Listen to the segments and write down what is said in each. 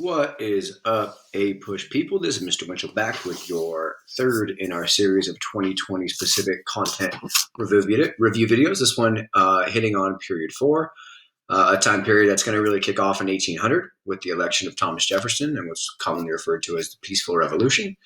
What is up, A Push people? This is Mr. Mitchell back with your third in our series of 2020 specific content review videos. This one hitting on period four, a time period that's going to really kick off in 1800 with the election of Thomas Jefferson and what's commonly referred to as the Peaceful Revolution.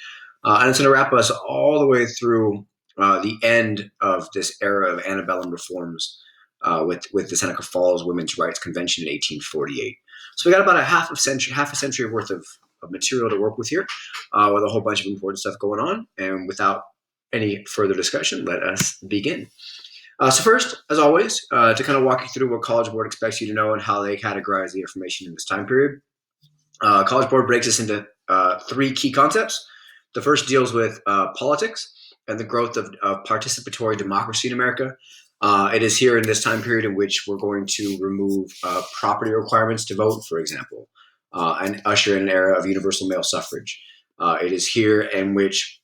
And it's going to wrap us all the way through the end of this era of antebellum reforms with the Seneca Falls Women's Rights Convention in 1848. So we got about half a century worth of material to work with here, with a whole bunch of important stuff going on. And without any further discussion, let us begin. So first, as always, to kind of walk you through what College Board expects you to know and how they categorize the information in this time period. College Board breaks this into three key concepts. The first deals with politics and the growth of participatory democracy in America. It is here in this time period in which we're going to remove property requirements to vote, for example, and usher in an era of universal male suffrage. It is here in which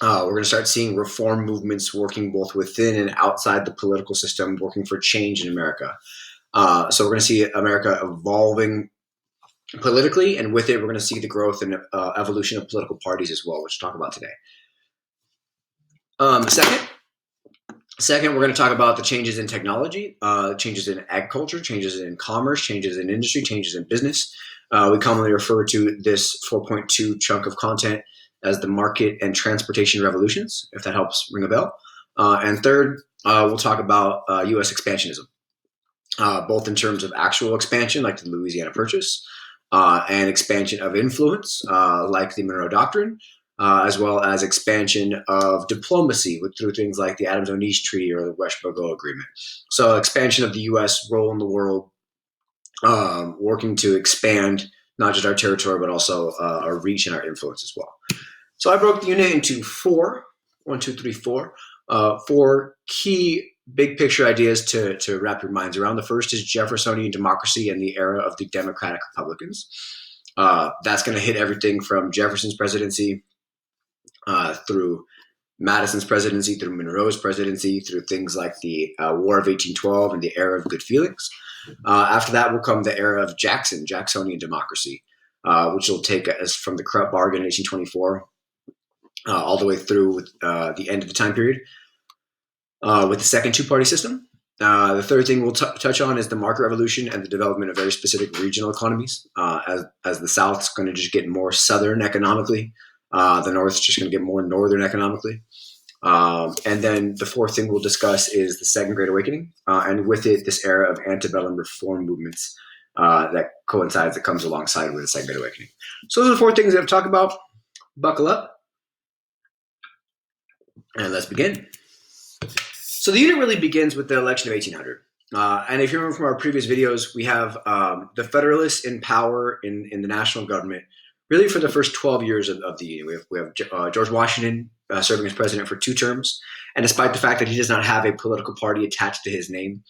we're going to start seeing reform movements working both within and outside the political system, working for change in America. So we're going to see America evolving politically, and with it, we're going to see the growth and evolution of political parties as well, which we'll talk about today. Second, we're going to talk about the changes in technology, changes in agriculture, changes in commerce, changes in industry, changes in business. We commonly refer to this 4.2 chunk of content as the market and transportation revolutions, if that helps ring a bell. And third, we'll talk about U.S. expansionism, both in terms of actual expansion, like the Louisiana Purchase, and expansion of influence, like the Monroe Doctrine, as well as expansion of diplomacy through things like the Adams-Onis Treaty or the West-Burgo Agreement. So expansion of the U.S. role in the world, working to expand not just our territory, but also our reach and our influence as well. So I broke the unit into four key big picture ideas to wrap your minds around. The first is Jeffersonian democracy and the era of the Democratic Republicans. That's going to hit everything from Jefferson's presidency, through Madison's presidency, through Monroe's presidency, through things like the War of 1812 and the era of good feelings. After that will come the era of Jacksonian democracy, which will take us from the Krupp bargain in 1824 all the way through with the end of the time period with the second two-party system. The third thing we'll touch on is the market revolution and the development of very specific regional economies, as the South's going to just get more southern economically. The North's just going to get more northern economically. And then the fourth thing we'll discuss is the Second Great Awakening, and with it, this era of antebellum reform movements that comes alongside with the Second Great Awakening. So those are the four things that I've talked about. Buckle up, and let's begin. So the unit really begins with the election of 1800. And if you remember from our previous videos, we have the Federalists in power in the national government, really for the first 12 years of the Union. We have George Washington serving as president for 2 terms. And despite the fact that he does not have a political party attached to his name,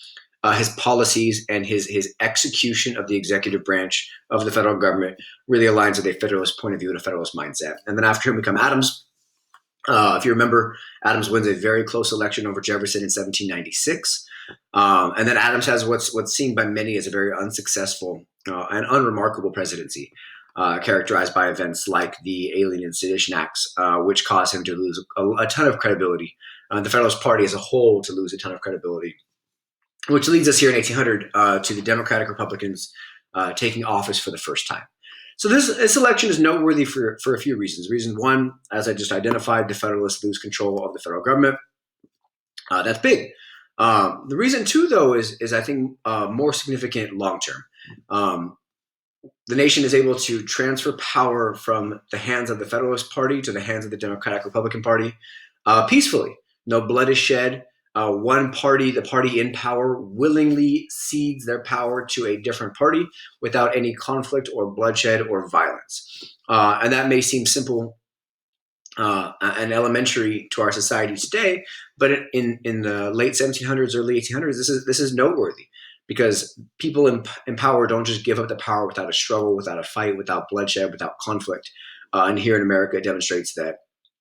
his policies and his execution of the executive branch of the federal government really aligns with a Federalist point of view and a Federalist mindset. And then after him, we come Adams. If you remember, Adams wins a very close election over Jefferson in 1796. And then Adams has what's seen by many as a very unsuccessful and unremarkable presidency. Characterized by events like the Alien and Sedition Acts, which caused him to lose a ton of credibility. The Federalist Party as a whole to lose a ton of credibility, which leads us here in 1800 to the Democratic Republicans taking office for the first time. So this election is noteworthy for a few reasons. Reason one, as I just identified, the Federalists lose control of the federal government. That's big. The reason two, though, is I think more significant long term. The nation is able to transfer power from the hands of the Federalist Party to the hands of the Democratic Republican Party peacefully. No blood is shed. One party, the party in power, willingly cedes their power to a different party without any conflict or bloodshed or violence. And that may seem simple and elementary to our society today, but in the late 1700s, early 1800s, this is noteworthy. Because people in power don't just give up the power without a struggle, without a fight, without bloodshed, without conflict. And here in America, it demonstrates that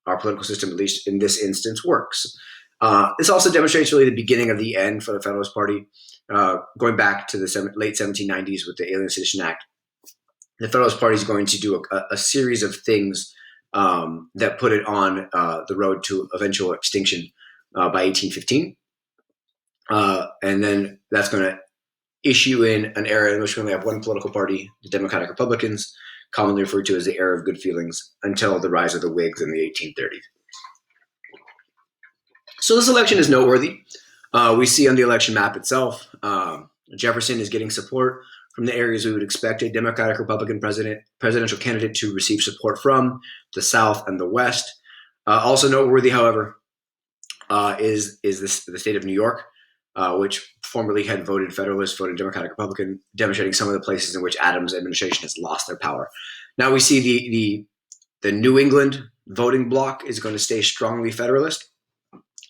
our political system, at least in this instance, works. This also demonstrates really the beginning of the end for the Federalist Party, going back to the late 1790s with the Alien Sedition Act. the Federalist Party is going to do a series of things that put it on the road to eventual extinction by 1815. And then that's going to issue in an era in which we only have one political party, the Democratic Republicans, commonly referred to as the era of good feelings, until the rise of the Whigs in the 1830s. So this election is noteworthy. We see on the election map itself, Jefferson is getting support from the areas we would expect a Democratic Republican presidential candidate to receive support from, the South and the West. Also noteworthy, however, is the state of New York, which formerly had voted Federalist, voted Democratic Republican, demonstrating some of the places in which Adams' administration has lost their power. Now we see the New England voting bloc is going to stay strongly Federalist.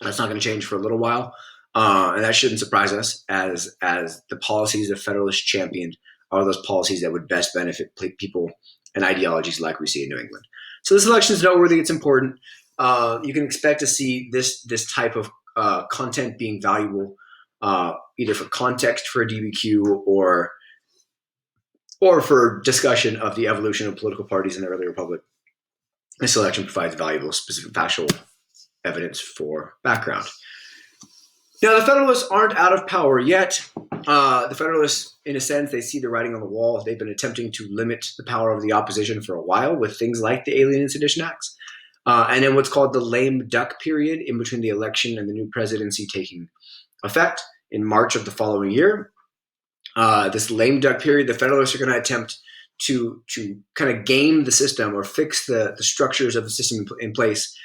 That's not going to change for a little while. And that shouldn't surprise us, as the policies the Federalists championed are those policies that would best benefit people and ideologies like we see in New England. So this election is noteworthy. It's important. You can expect to see this type of content being valuable, either for context for a DBQ or for discussion of the evolution of political parties in the early republic. This election provides valuable, specific factual evidence for background. Now, the Federalists aren't out of power yet. The Federalists, in a sense, they see the writing on the wall. They've been attempting to limit the power of the opposition for a while with things like the Alien and Sedition Acts. And then what's called the lame duck period in between the election and the new presidency taking effect in March of the following year. This lame duck period, the Federalists are going to attempt to kind of game the system or fix the structures of the system in place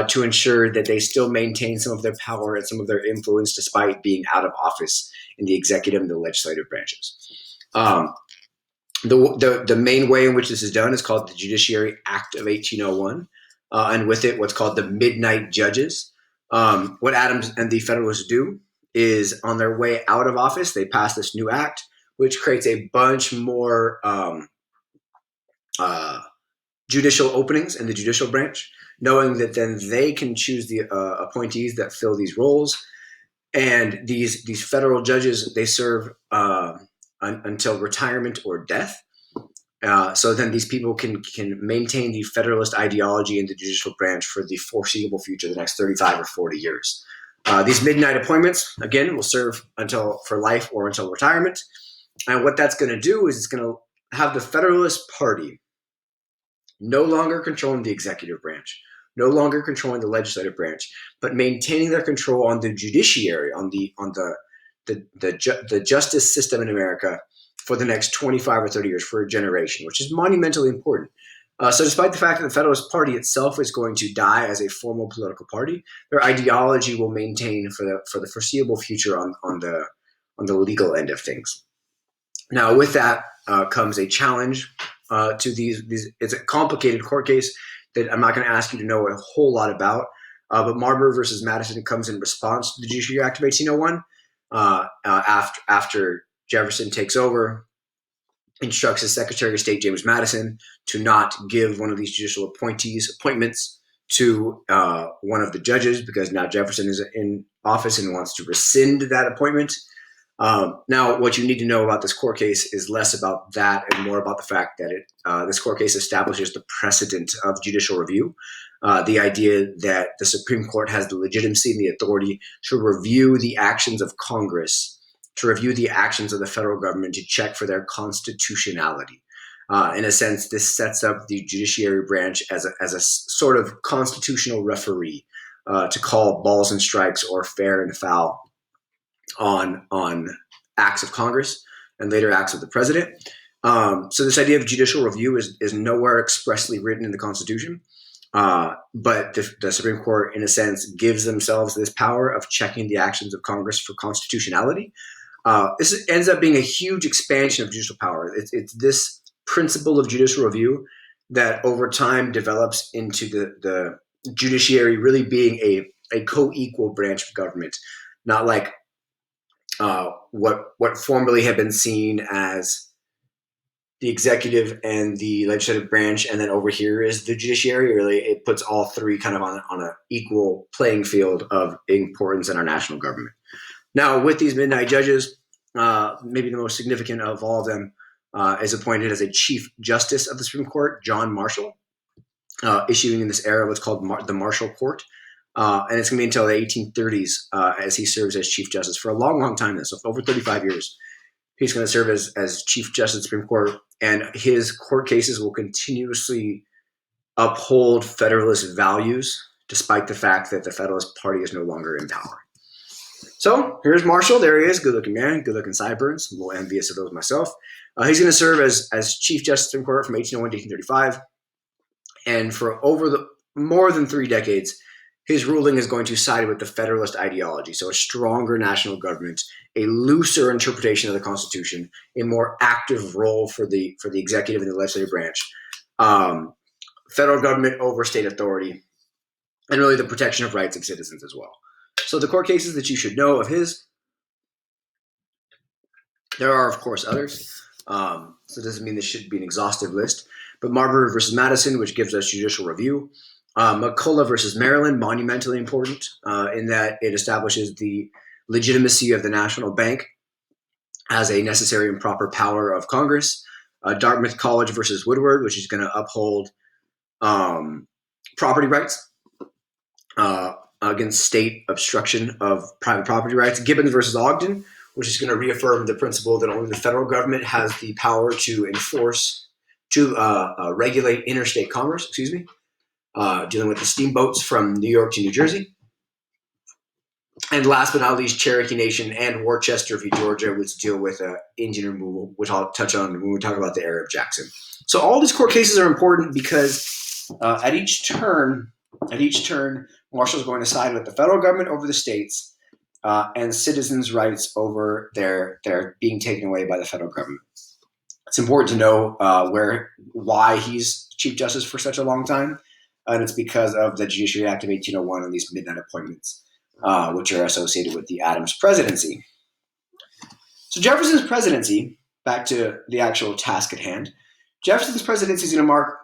to ensure that they still maintain some of their power and some of their influence despite being out of office in the executive and the legislative branches. The main way in which this is done is called the Judiciary Act of 1801, and with it what's called the Midnight Judges. What Adams and the Federalists do is, on their way out of office, they pass this new act, which creates a bunch more judicial openings in the judicial branch, knowing that then they can choose the appointees that fill these roles. And these federal judges, they serve until retirement or death. So then these people can maintain the Federalist ideology in the judicial branch for the foreseeable future, the next 35 or 40 years. These midnight appointments, again, will serve for life or until retirement. And what that's going to do is it's going to have the Federalist Party no longer controlling the executive branch, no longer controlling the legislative branch, but maintaining their control on the judiciary, on the justice system in America for the next 25 or 30 years, for a generation, which is monumentally important. So despite the fact that the Federalist Party itself is going to die as a formal political party, their ideology will maintain for the foreseeable future on the legal end of things. Now, with that comes a challenge to these. It's a complicated court case that I'm not going to ask you to know a whole lot about. But Marbury versus Madison comes in response to the Judiciary Act of 1801 after Jefferson takes over, instructs his Secretary of State, James Madison, to not give one of these judicial appointments to one of the judges, because now Jefferson is in office and wants to rescind that appointment. Now, what you need to know about this court case is less about that and more about the fact that this court case establishes the precedent of judicial review, the idea that the Supreme Court has the legitimacy and the authority to review the actions of Congress, to review the actions of the federal government, to check for their constitutionality. In a sense, this sets up the judiciary branch as a sort of constitutional referee to call balls and strikes or fair and foul on acts of Congress and later acts of the president. So this idea of judicial review is nowhere expressly written in the Constitution, but the Supreme Court, in a sense, gives themselves this power of checking the actions of Congress for constitutionality. This ends up being a huge expansion of judicial power. It's this principle of judicial review that over time develops into the judiciary really being a co-equal branch of government, not like what formerly had been seen as the executive and the legislative branch, and then over here is the judiciary. Really, it puts all three kind of on an equal playing field of importance in our national government. Now, with these midnight judges, maybe the most significant of all of them is appointed as a Chief Justice of the Supreme Court, John Marshall, issuing in this era what's called the Marshall Court. And it's going to be until the 1830s as he serves as Chief Justice for a long, long time. So for over 35 years, he's going to serve as Chief Justice of the Supreme Court. And his court cases will continuously uphold Federalist values, despite the fact that the Federalist Party is no longer in power. So here's Marshall. There he is. Good-looking man. Good-looking sideburns. I'm a little envious of those myself. He's going to serve as Chief Justice of the Supreme Court from 1801 to 1835. And for more than 3 decades, his ruling is going to side with the Federalist ideology. So a stronger national government, a looser interpretation of the Constitution, a more active role for the executive and the legislative branch, federal government over state authority, and really the protection of rights of citizens as well. So the court cases that you should know of his, there are, of course, others. So it doesn't mean this should be an exhaustive list. But Marbury versus Madison, which gives us judicial review. McCulloch versus Maryland, monumentally important in that it establishes the legitimacy of the national bank as a necessary and proper power of Congress. Dartmouth College versus Woodward, which is going to uphold property rights against state obstruction of private property rights. Gibbons versus Ogden, which is going to reaffirm the principle that only the federal government has the power to regulate interstate commerce, dealing with the steamboats from New York to New Jersey. And last but not least, Cherokee Nation and Worcester v. Georgia, which deal with Indian removal, which I'll touch on when we talk about the era of Jackson. So all these court cases are important because at each turn, Marshall's going to side with the federal government over the states and citizens' rights over their being taken away by the federal government. It's important to know why he's Chief Justice for such a long time, and it's because of the Judiciary Act of 1801 and these midnight appointments, which are associated with the Adams presidency. So Jefferson's presidency, back to the actual task at hand, Jefferson's presidency is going to mark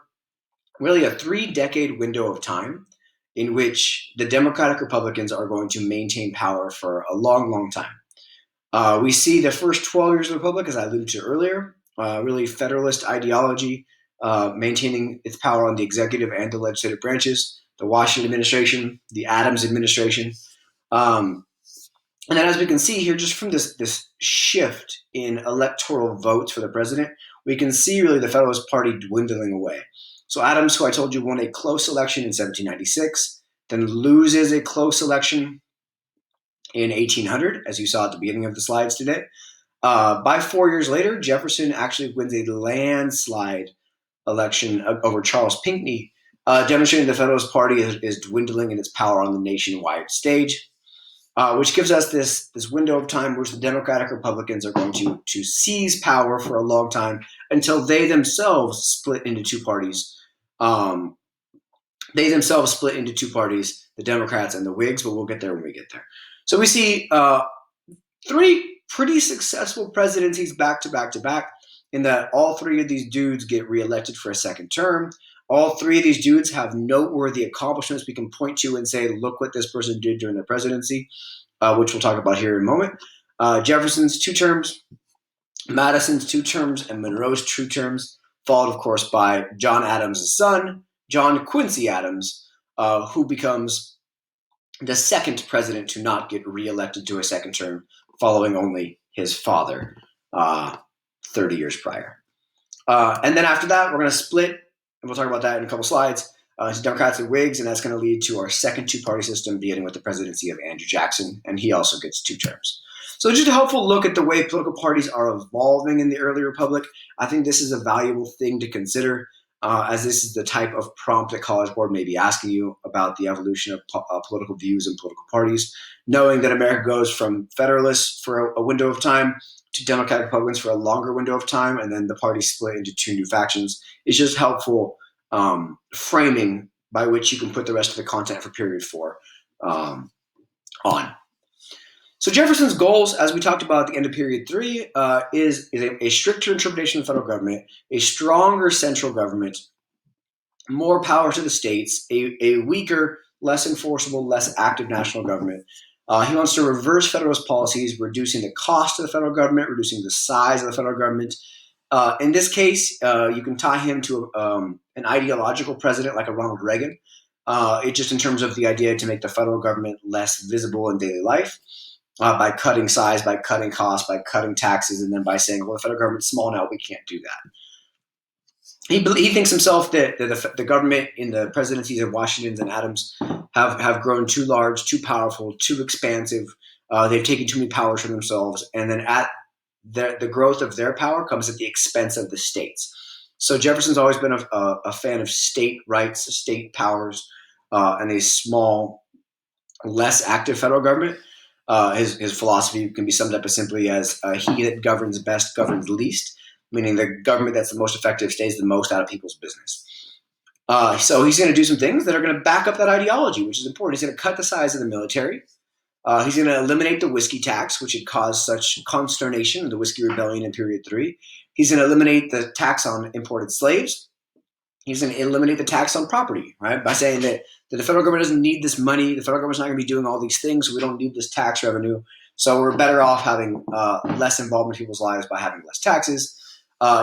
really a 3-decade window of time in which the Democratic Republicans are going to maintain power for a long, long time. We see the first 12 years of the Republic, as I alluded to earlier, really Federalist ideology, maintaining its power on the executive and the legislative branches, the Washington administration, the Adams administration. And then as we can see here, just from this shift in electoral votes for the president, we can see really the Federalist Party dwindling away. So Adams, who I told you won a close election in 1796, then loses a close election in 1800, as you saw at the beginning of the slides today. By 4 years later, Jefferson actually wins a landslide election over Charles Pinckney, demonstrating the Federalist Party is dwindling in its power on the nationwide stage, which gives us this window of time which the Democratic Republicans are going to seize power for a long time until they themselves split into two parties. The Democrats and the Whigs, but we'll get there when we get there. So we see 3 pretty successful presidencies back to back to back, in that all 3 of these dudes get reelected for a second term. All 3 of these dudes have noteworthy accomplishments we can point to and say, look what this person did during their presidency, which we'll talk about here in a moment. Jefferson's 2 terms, Madison's 2 terms, and Monroe's 2 terms, followed, of course, by John Adams' son, John Quincy Adams, who becomes the second president to not get reelected to a second term, following only his father 30 years prior. And then after that, we're going to split, and we'll talk about that in a couple slides, Democrats and Whigs, and that's going to lead to our second 2-party system, beginning with the presidency of Andrew Jackson, and he also gets 2 terms. So just a helpful look at the way political parties are evolving in the early republic. I think this is a valuable thing to consider, as this is the type of prompt that College Board may be asking you about the evolution of political views and political parties, knowing that America goes from Federalists for a window of time to Democratic Republicans for a longer window of time, and then the party split into 2 new factions. It's just helpful framing by which you can put the rest of the content for period 4 on. So Jefferson's goals, as we talked about at the end of period 3, is a stricter interpretation of the federal government, a stronger central government, more power to the states, a weaker, less enforceable, less active national government. He wants to reverse Federalist policies, reducing the cost of the federal government, reducing the size of the federal government, In this case, you can tie him to an ideological president like a Ronald Reagan. It just in terms of the idea to make the federal government less visible in daily life by cutting size, by cutting costs, by cutting taxes, and then by saying, well, the federal government's small now, we can't do that. He thinks himself that the government in the presidencies of Washington and Adams have grown too large, too powerful, too expansive. They've taken too many powers for themselves, and then at the growth of their power comes at the expense of the states. So Jefferson's always been a fan of state rights, state powers, and a small, less active federal government. His philosophy can be summed up as simply as he that governs best governs least, meaning the government that's the most effective stays the most out of people's business. So he's going to do some things that are going to back up that ideology, which is important. He's going to cut the size of the military. He's going to eliminate the whiskey tax, which had caused such consternation in the Whiskey Rebellion in Period 3. He's going to eliminate the tax on imported slaves. He's going to eliminate the tax on property, right? By saying that the federal government doesn't need this money. The federal government's not going to be doing all these things, so we don't need this tax revenue. So we're better off having less involvement in people's lives by having less taxes.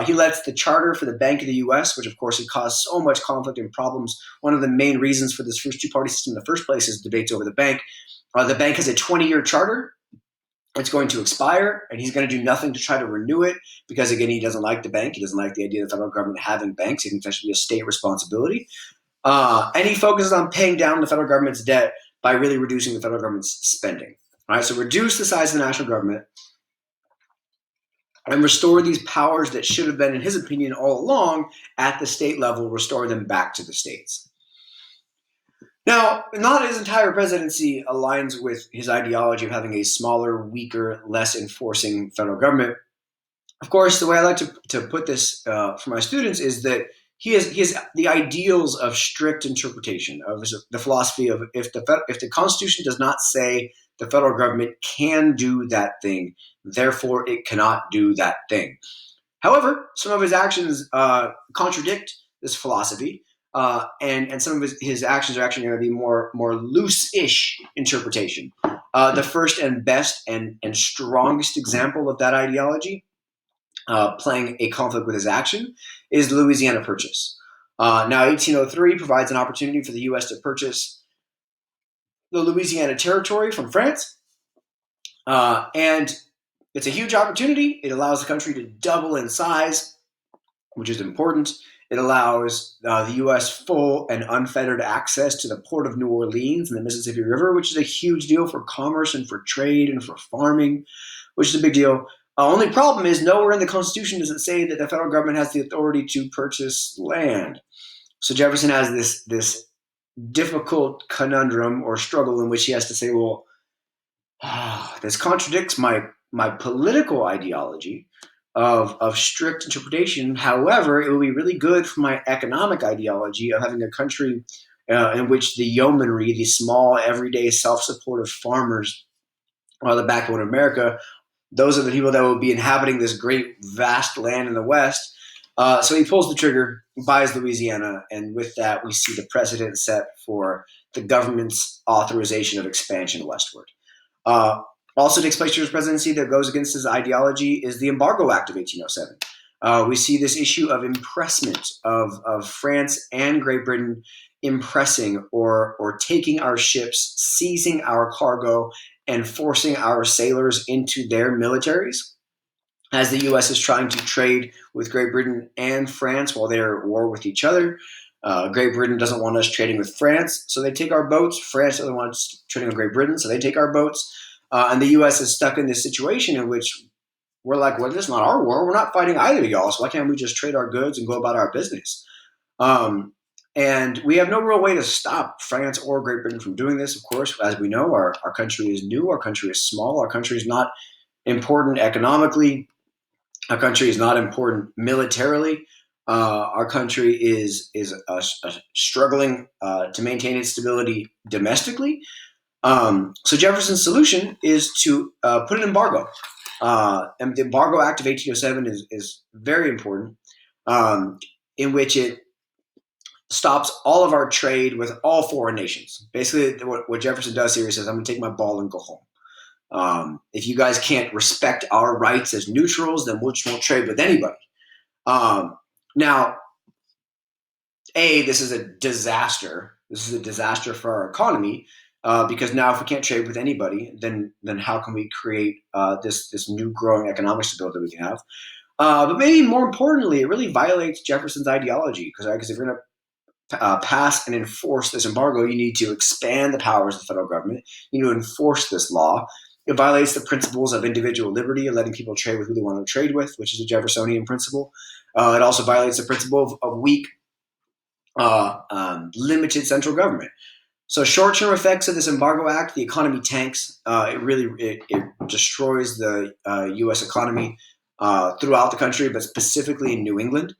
He lets the charter for the Bank of the U.S., which of course had caused so much conflict and problems. One of the main reasons for this first two-party system in the first place is debates over the bank. The bank has a 20-year charter. It's going to expire, and he's going to do nothing to try to renew it because, again, he doesn't like the bank. He doesn't like the idea of the federal government having banks. He thinks that should be a state responsibility. And he focuses on paying down the federal government's debt by really reducing the federal government's spending. All right, so reduce the size of the national government and restore these powers that should have been, in his opinion, all along at the state level, restore them back to the states. Now, not his entire presidency aligns with his ideology of having a smaller, weaker, less enforcing federal government. Of course, the way I like to put this for my students is that he has the ideals of strict interpretation, of the philosophy of if the Constitution does not say the federal government can do that thing, therefore it cannot do that thing. However, some of his actions contradict this philosophy. And some of his actions are actually going to be more loose-ish interpretation. The first and best and strongest example of that ideology, playing a conflict with his action, is the Louisiana Purchase. Now, 1803 provides an opportunity for the U.S. to purchase the Louisiana Territory from France, and it's a huge opportunity. It allows the country to double in size, which is important. It allows the U.S. full and unfettered access to the port of New Orleans and the Mississippi River, which is a huge deal for commerce and for trade and for farming, which is a big deal. Only problem is nowhere in the Constitution does it say that the federal government has the authority to purchase land. So Jefferson has this difficult conundrum or struggle in which he has to say, well, this contradicts my political ideology of strict interpretation. However, it would be really good for my economic ideology of having a country in which the yeomanry, the small, everyday, self-supportive farmers are the backbone of America. Those are the people that will be inhabiting this great, vast land in the West. So he pulls the trigger, buys Louisiana, and with that, we see the precedent set for the government's authorization of expansion westward. Also takes place during his presidency that goes against his ideology is the Embargo Act of 1807. We see this issue of impressment of France and Great Britain impressing or taking our ships, seizing our cargo, and forcing our sailors into their militaries as the U.S. is trying to trade with Great Britain and France while they're at war with each other. Great Britain doesn't want us trading with France, so they take our boats. France doesn't want us trading with Great Britain, so they take our boats. And the U.S. is stuck in this situation in which we're like, well, this is not our war. We're not fighting either of y'all, so why can't we just trade our goods and go about our business? And we have no real way to stop France or Great Britain from doing this. Of course, as we know, our country is new. Our country is small. Our country is not important economically. Our country is not important militarily. Our country is struggling to maintain its stability domestically. So Jefferson's solution is to put an embargo. And the Embargo Act of 1807 is very important, in which it stops all of our trade with all foreign nations. Basically, what Jefferson does here is says, I'm going to take my ball and go home. If you guys can't respect our rights as neutrals, then we just won't trade with anybody. Now, this is a disaster. This is a disaster for our economy because now if we can't trade with anybody, then how can we create this new growing economic stability that we can have? But maybe more importantly, it really violates Jefferson's ideology because if you're going to pass and enforce this embargo, you need to expand the powers of the federal government. You need to enforce this law. It violates the principles of individual liberty and letting people trade with who they want to trade with, which is a Jeffersonian principle. It also violates the principle of weak, limited central government. So short-term effects of this embargo act, the economy tanks. It destroys the U.S. economy throughout the country, but specifically in New England,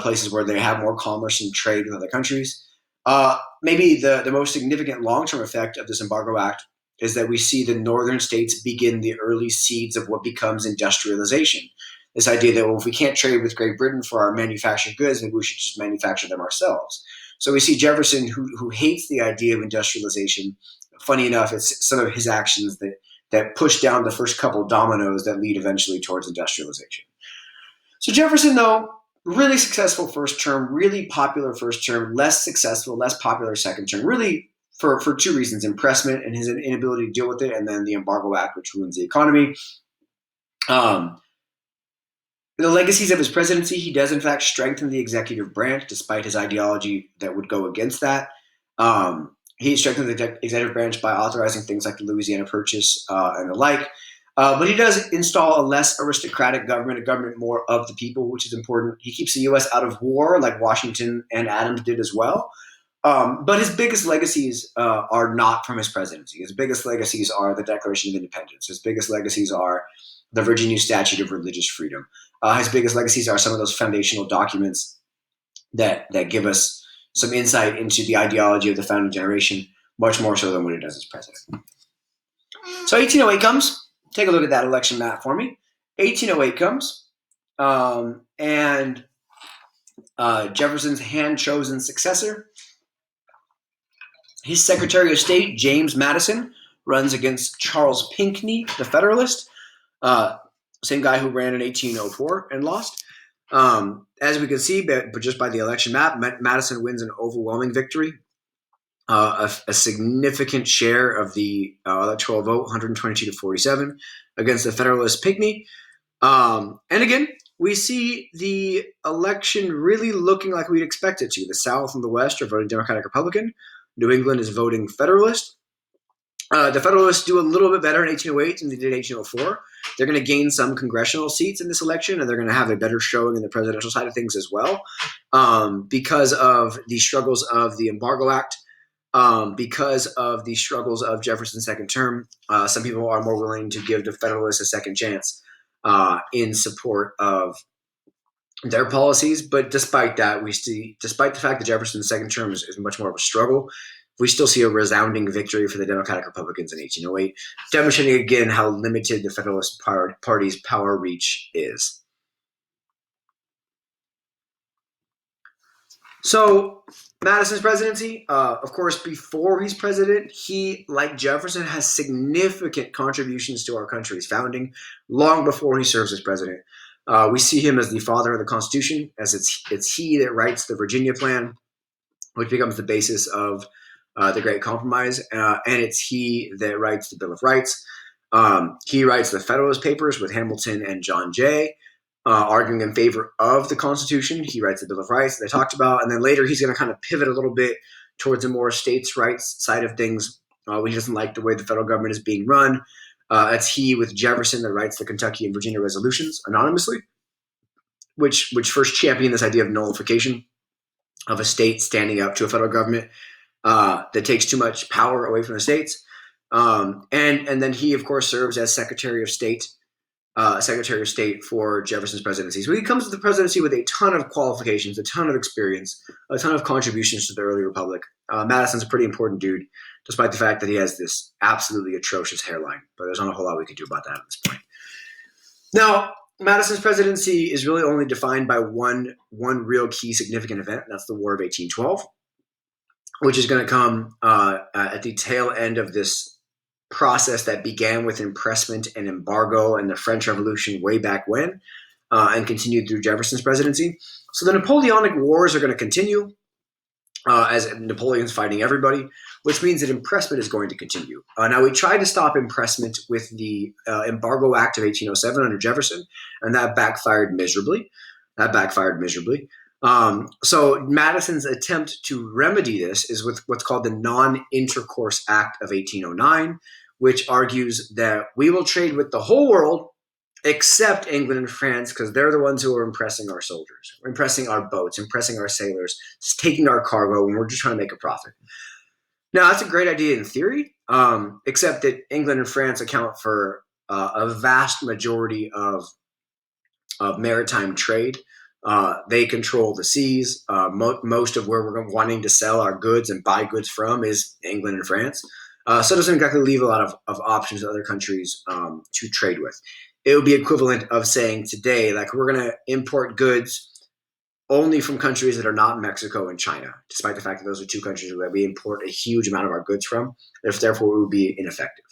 places where they have more commerce and trade with other countries. Maybe the most significant long-term effect of this embargo act is that we see the northern states begin the early seeds of what becomes industrialization. This idea that, well, if we can't trade with Great Britain for our manufactured goods, maybe we should just manufacture them ourselves. So we see Jefferson, who hates the idea of industrialization. Funny enough, it's some of his actions that push down the first couple dominoes that lead eventually towards industrialization. So Jefferson, though, really successful first term, really popular first term, less successful, less popular second term, really for two reasons: impressment and his inability to deal with it, and then the Embargo Act, which ruins the economy. The legacies of his presidency, he does in fact strengthen the executive branch, despite his ideology that would go against that. He strengthened the executive branch by authorizing things like the Louisiana Purchase and the like. But he does install a less aristocratic government, a government more of the people, which is important. He keeps the U.S. out of war, like Washington and Adams did as well. But his biggest legacies are not from his presidency. His biggest legacies are the Declaration of Independence. His biggest legacies are the Virginia Statute of Religious Freedom. His biggest legacies are some of those foundational documents that give us some insight into the ideology of the founding generation, much more so than what he does as president. So 1808 comes. Take a look at that election map for me. 1808 comes, and Jefferson's hand-chosen successor, his Secretary of State, James Madison, runs against Charles Pinckney, the Federalist, same guy who ran in 1804 and lost. As we can see, but just by the election map, Madison wins an overwhelming victory. A significant share of the electoral vote, 122 to 47, against the Federalist Pinckney. And again, we see the election really looking like we'd expect it to. The South and the West are voting Democratic Republican. New England is voting Federalist. The Federalists do a little bit better in 1808 than they did in 1804. They're going to gain some congressional seats in this election, and they're going to have a better showing in the presidential side of things as well, because of the struggles of the Embargo Act, because of the struggles of Jefferson's second term. Some people are more willing to give the Federalists a second chance in support of their policies. But despite that, despite the fact that Jefferson's second term is much more of a struggle, we still see a resounding victory for the Democratic Republicans in 1808, demonstrating again how limited the Federalist Party's power reach is. So Madison's presidency, of course, before he's president, he, like Jefferson, has significant contributions to our country's founding long before he serves as president. We see him as the father of the Constitution, as it's he that writes the Virginia Plan, which becomes the basis of the Great Compromise, and it's he that writes the Bill of Rights. He writes the Federalist Papers with Hamilton and John Jay, arguing in favor of the Constitution. He writes the Bill of Rights that I talked about, and then later he's going to kind of pivot a little bit towards a more states' rights side of things when he doesn't like the way the federal government is being run. That's he with Jefferson that writes the Kentucky and Virginia resolutions anonymously, which first championed this idea of nullification of a state standing up to a federal government that takes too much power away from the states. And then he, of course, serves as Secretary of State for Jefferson's presidency. So he comes to the presidency with a ton of qualifications, a ton of experience, a ton of contributions to the early republic. Madison's a pretty important dude, despite the fact that he has this absolutely atrocious hairline. But there's not a whole lot we can do about that at this point. Now, Madison's presidency is really only defined by one real key significant event, and that's the War of 1812, which is going to come at the tail end of this process that began with impressment and embargo and the French Revolution way back when. and continued through Jefferson's presidency. So the Napoleonic Wars are going to continue as Napoleon's fighting everybody, which means that impressment is going to continue. Now, we tried to stop impressment with the Embargo Act of 1807 under Jefferson, and that backfired miserably. So Madison's attempt to remedy this is with what's called the Non-Intercourse Act of 1809, which argues that we will trade with the whole world except England and France, because they're the ones who are impressing our soldiers, impressing our boats, impressing our sailors, just taking our cargo, and we're just trying to make a profit. Now, that's a great idea in theory, except that England and France account for a vast majority of maritime trade. They control the seas. Most of where we're wanting to sell our goods and buy goods from is England and France. So it doesn't exactly leave a lot of options to other countries to trade with. It would be equivalent of saying today, like, we're going to import goods only from countries that are not Mexico and China, despite the fact that those are two countries that we import a huge amount of our goods from. Therefore, it would be ineffective.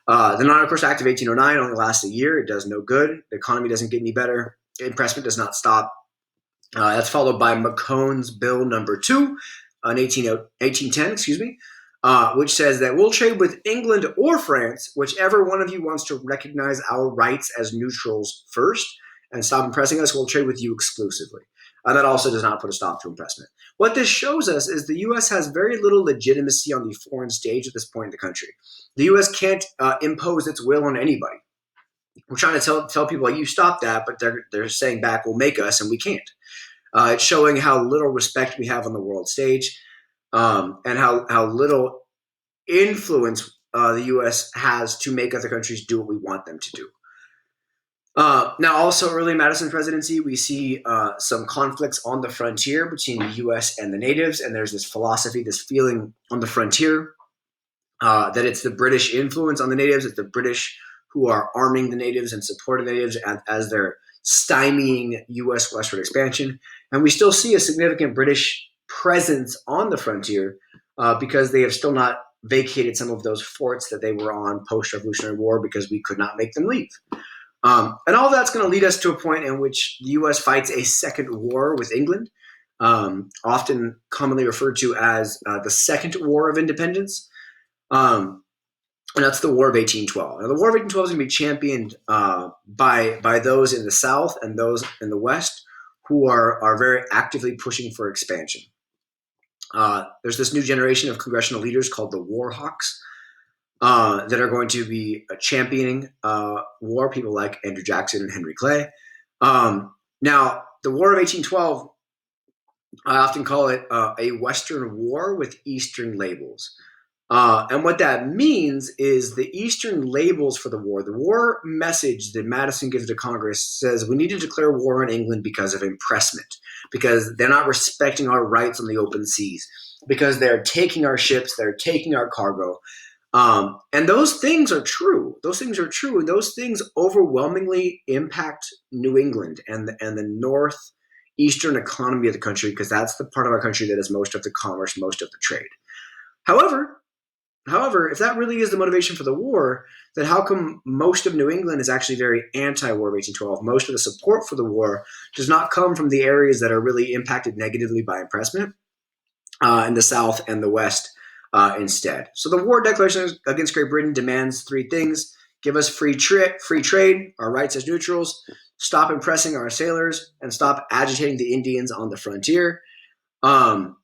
The Non-Intercourse Act of 1809 only lasts a year. It does no good. The economy doesn't get any better. Impressment does not stop. That's followed by Macone's Bill Number 2 on 1810, which says that we'll trade with England or France, whichever one of you wants to recognize our rights as neutrals first and stop impressing us, we'll trade with you exclusively. That also does not put a stop to impressment. What this shows us is the U.S. has very little legitimacy on the foreign stage at this point in the country. The U.S. can't impose its will on anybody. We're trying to tell people, like, you stop that, but they're saying back, we'll make us, and we can't. It's showing how little respect we have on the world stage, and how little influence the U.S. has to make other countries do what we want them to do. Now, also early in Madison's presidency, we see some conflicts on the frontier between the U.S. and the natives, and there's this philosophy, this feeling on the frontier that it's the British influence on the natives, it's the British who are arming the natives and supporting the natives as they're stymieing U.S. westward expansion. And we still see a significant British presence on the frontier because they have still not vacated some of those forts that they were on post-Revolutionary War because we could not make them leave. And all that's going to lead us to a point in which the U.S. fights a second war with England, often commonly referred to as the Second War of Independence. And that's the War of 1812. Now, the War of 1812 is going to be championed by those in the South and those in the West who are very actively pushing for expansion. There's this new generation of congressional leaders called the War Hawks that are going to be championing war, people like Andrew Jackson and Henry Clay. Now, the War of 1812, I often call it a Western war with Eastern labels. And what that means is the Eastern labels for the war message that Madison gives to Congress says we need to declare war on England because of impressment, because they're not respecting our rights on the open seas, because they're taking our ships, they're taking our cargo. And those things are true. Those things are true. And those things overwhelmingly impact New England and the northeastern economy of the country, because that's the part of our country that is most of the commerce, most of the trade. However, if that really is the motivation for the war, then how come most of New England is actually very anti-war of 1812? Most of the support for the war does not come from the areas that are really impacted negatively by impressment in the South and the West instead. So the war declaration against Great Britain demands three things: give us free trade, our rights as neutrals, stop impressing our sailors, and stop agitating the Indians on the frontier. The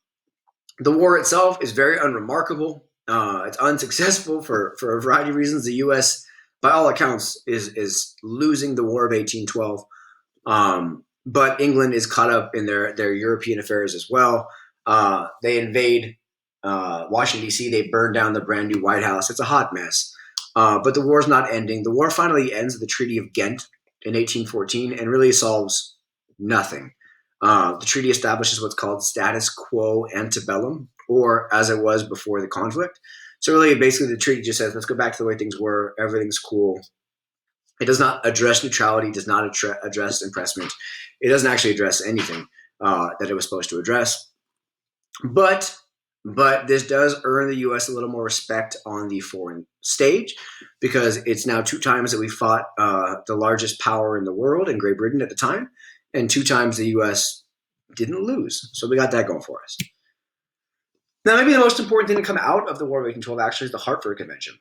war itself is very unremarkable. It's unsuccessful for a variety of reasons. The U.S., by all accounts, is losing the War of 1812. But England is caught up in their European affairs as well. They invade Washington, D.C. They burn down the brand new White House. It's a hot mess. But the war's not ending. The war finally ends with the Treaty of Ghent in 1814 and really solves nothing. The treaty establishes what's called status quo antebellum, or as it was before the conflict. So really, basically, the treaty just says, let's go back to the way things were. Everything's cool. It does not address neutrality, does not address impressment. It doesn't actually address anything that it was supposed to address. But But this does earn the U.S. a little more respect on the foreign stage because it's now 2 times that we fought the largest power in the world in Great Britain at the time, and 2 times the U.S. didn't lose. So we got that going for us. Now, maybe the most important thing to come out of the War of 1812 actually is the Hartford Convention.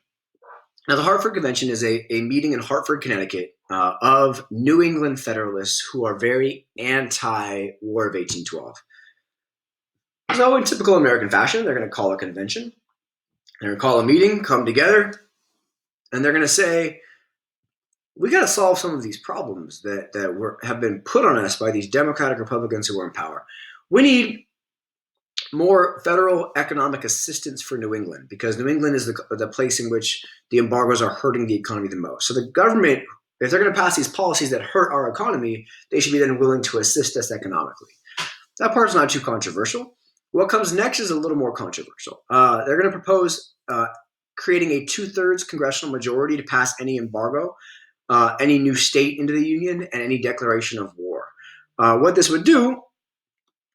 Now, the Hartford Convention is a meeting in Hartford, Connecticut, of New England Federalists who are very anti-War of 1812. So in typical American fashion, they're going to call a convention. They're going to call a meeting, come together, and they're going to say, we got to solve some of these problems that have been put on us by these Democratic Republicans who are in power. We need more federal economic assistance for New England because New England is the place in which the embargoes are hurting the economy the most. So the government, if they're going to pass these policies that hurt our economy, they should be then willing to assist us economically. That part's not too controversial. What comes next is a little more controversial. They're going to propose creating a 2/3 congressional majority to pass any embargo, any new state into the Union, and any declaration of war. What this would do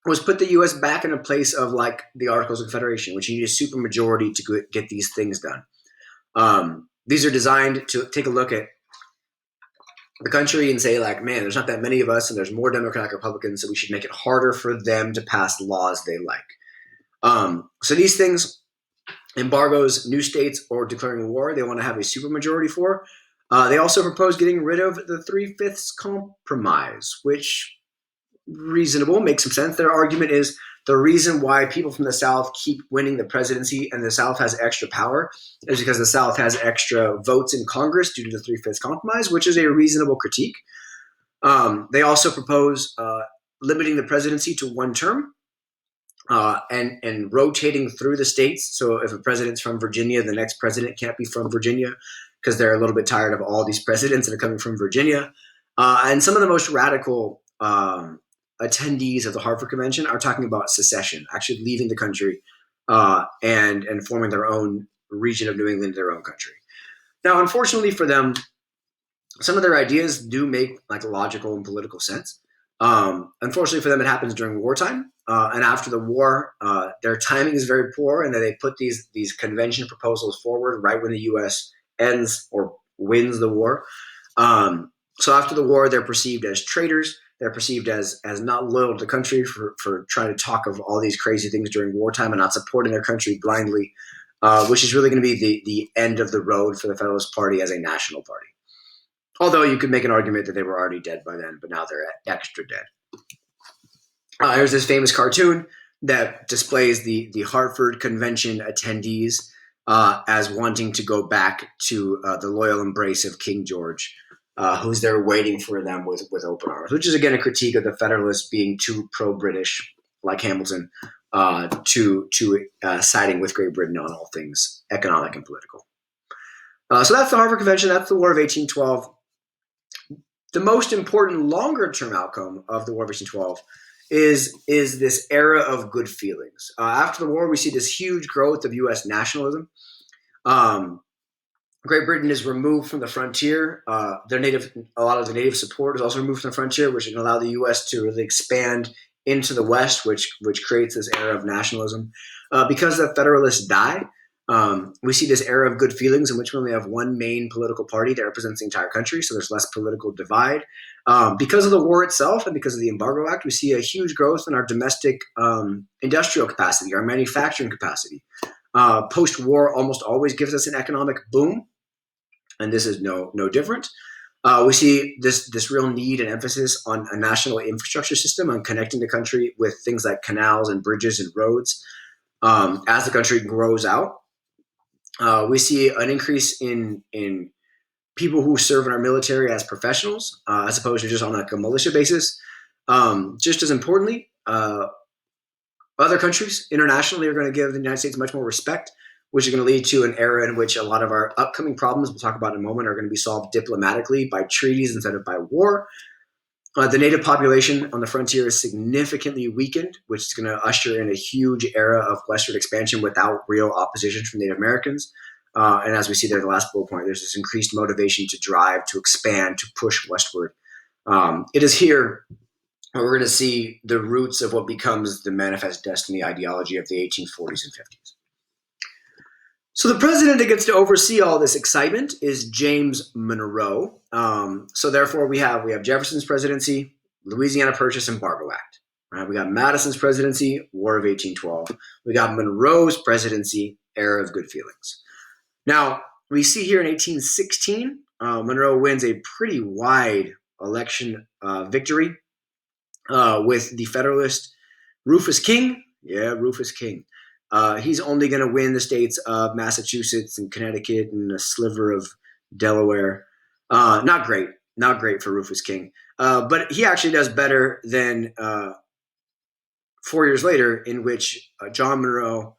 was put the U.S. back in a place of like the Articles of Confederation, which you need a supermajority to get these things done. These are designed to take a look at the country and say, like, man, there's not that many of us, and there's more Democratic Republicans, so we should make it harder for them to pass laws they like. So these things, embargoes, new states, or declaring war, they want to have a supermajority for. They also propose getting rid of the 3/5 compromise, which reasonable, makes some sense. Their argument is the reason why people from the South keep winning the presidency and the South has extra power is because the South has extra votes in Congress due to the 3/5 compromise, which is a reasonable critique. They also propose limiting the presidency to 1 term and rotating through the states. So if a president's from Virginia, the next president can't be from Virginia because they're a little bit tired of all these presidents that are coming from Virginia. And some of the most radical attendees of the Hartford Convention are talking about secession, actually leaving the country and forming their own region of New England, their own country. Now, unfortunately for them, some of their ideas do make like logical and political sense. Unfortunately for them, it happens during wartime. And after the war, their timing is very poor, and they put these convention proposals forward right when the U.S. ends or wins the war. So after the war, they're perceived as traitors. They're perceived as not loyal to the country for trying to talk of all these crazy things during wartime and not supporting their country blindly, which is really going to be the end of the road for the Federalist Party as a national party. Although you could make an argument that they were already dead by then, but now they're extra dead. There's this famous cartoon that displays the Hartford Convention attendees as wanting to go back to the loyal embrace of King George, who's there waiting for them with open arms, which is, again, a critique of the Federalists being too pro-British, like Hamilton, to siding with Great Britain on all things economic and political. So that's the Hartford Convention. That's the War of 1812. The most important longer-term outcome of the War of 1812 is this era of good feelings. After the war, we see this huge growth of U.S. nationalism. Great Britain is removed from the frontier. A lot of the native support is also removed from the frontier, which can allow the U.S. to really expand into the West, which creates this era of nationalism. Because the Federalists die, we see this era of good feelings in which we only have one main political party that represents the entire country, so there's less political divide. Because of the war itself and because of the Embargo Act, we see a huge growth in our domestic industrial capacity, our manufacturing capacity. Post-war almost always gives us an economic boom, and this is no different. We see this real need and emphasis on a national infrastructure system, on connecting the country with things like canals and bridges and roads. As the country grows out, we see an increase in people who serve in our military as professionals, as opposed to just on like a militia basis. Just as importantly, other countries internationally are going to give the United States much more respect, which is going to lead to an era in which a lot of our upcoming problems we'll talk about in a moment are going to be solved diplomatically by treaties instead of by war. The native population on the frontier is significantly weakened, which is going to usher in a huge era of westward expansion without real opposition from Native Americans. And as we see there, the last bullet point, there's this increased motivation to drive, to expand, to push westward. It is here we're going to see the roots of what becomes the manifest destiny ideology of the 1840s and 50s. So the president that gets to oversee all this excitement is James Monroe. So therefore, we have Jefferson's presidency, Louisiana Purchase, and Barbauld Act. Right? We got Madison's presidency, War of 1812. We got Monroe's presidency, Era of Good Feelings. Now, we see here in 1816, Monroe wins a pretty wide election victory with the Federalist Rufus King. Yeah, Rufus King. He's only going to win the states of Massachusetts and Connecticut and a sliver of Delaware. Not great for Rufus King. But he actually does better than 4 years later, in which James Monroe,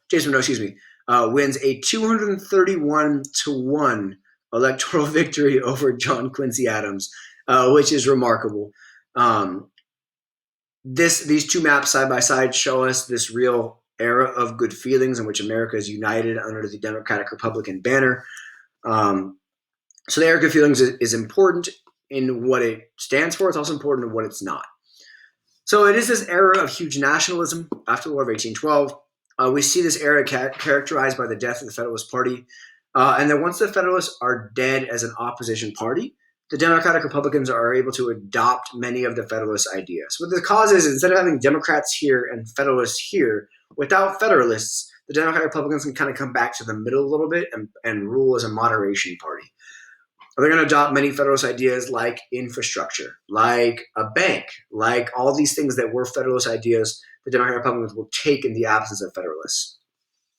wins a 231-1 electoral victory over John Quincy Adams, which is remarkable. These two maps side by side show us this real era of good feelings in which America is united under the Democratic Republican banner. So the era of good feelings is important in what it stands for. It's also important in what it's not. So it is this era of huge nationalism after the War of 1812. We see this era characterized by the death of the Federalist Party. And then once the Federalists are dead as an opposition party, the Democratic Republicans are able to adopt many of the Federalist ideas. What the cause is, instead of having Democrats here and Federalists here, without Federalists, the Democratic Republicans can kind of come back to the middle a little bit and rule as a moderation party. They're going to adopt many Federalist ideas like infrastructure, like a bank, like all these things that were Federalist ideas the Democratic Republicans will take in the absence of Federalists.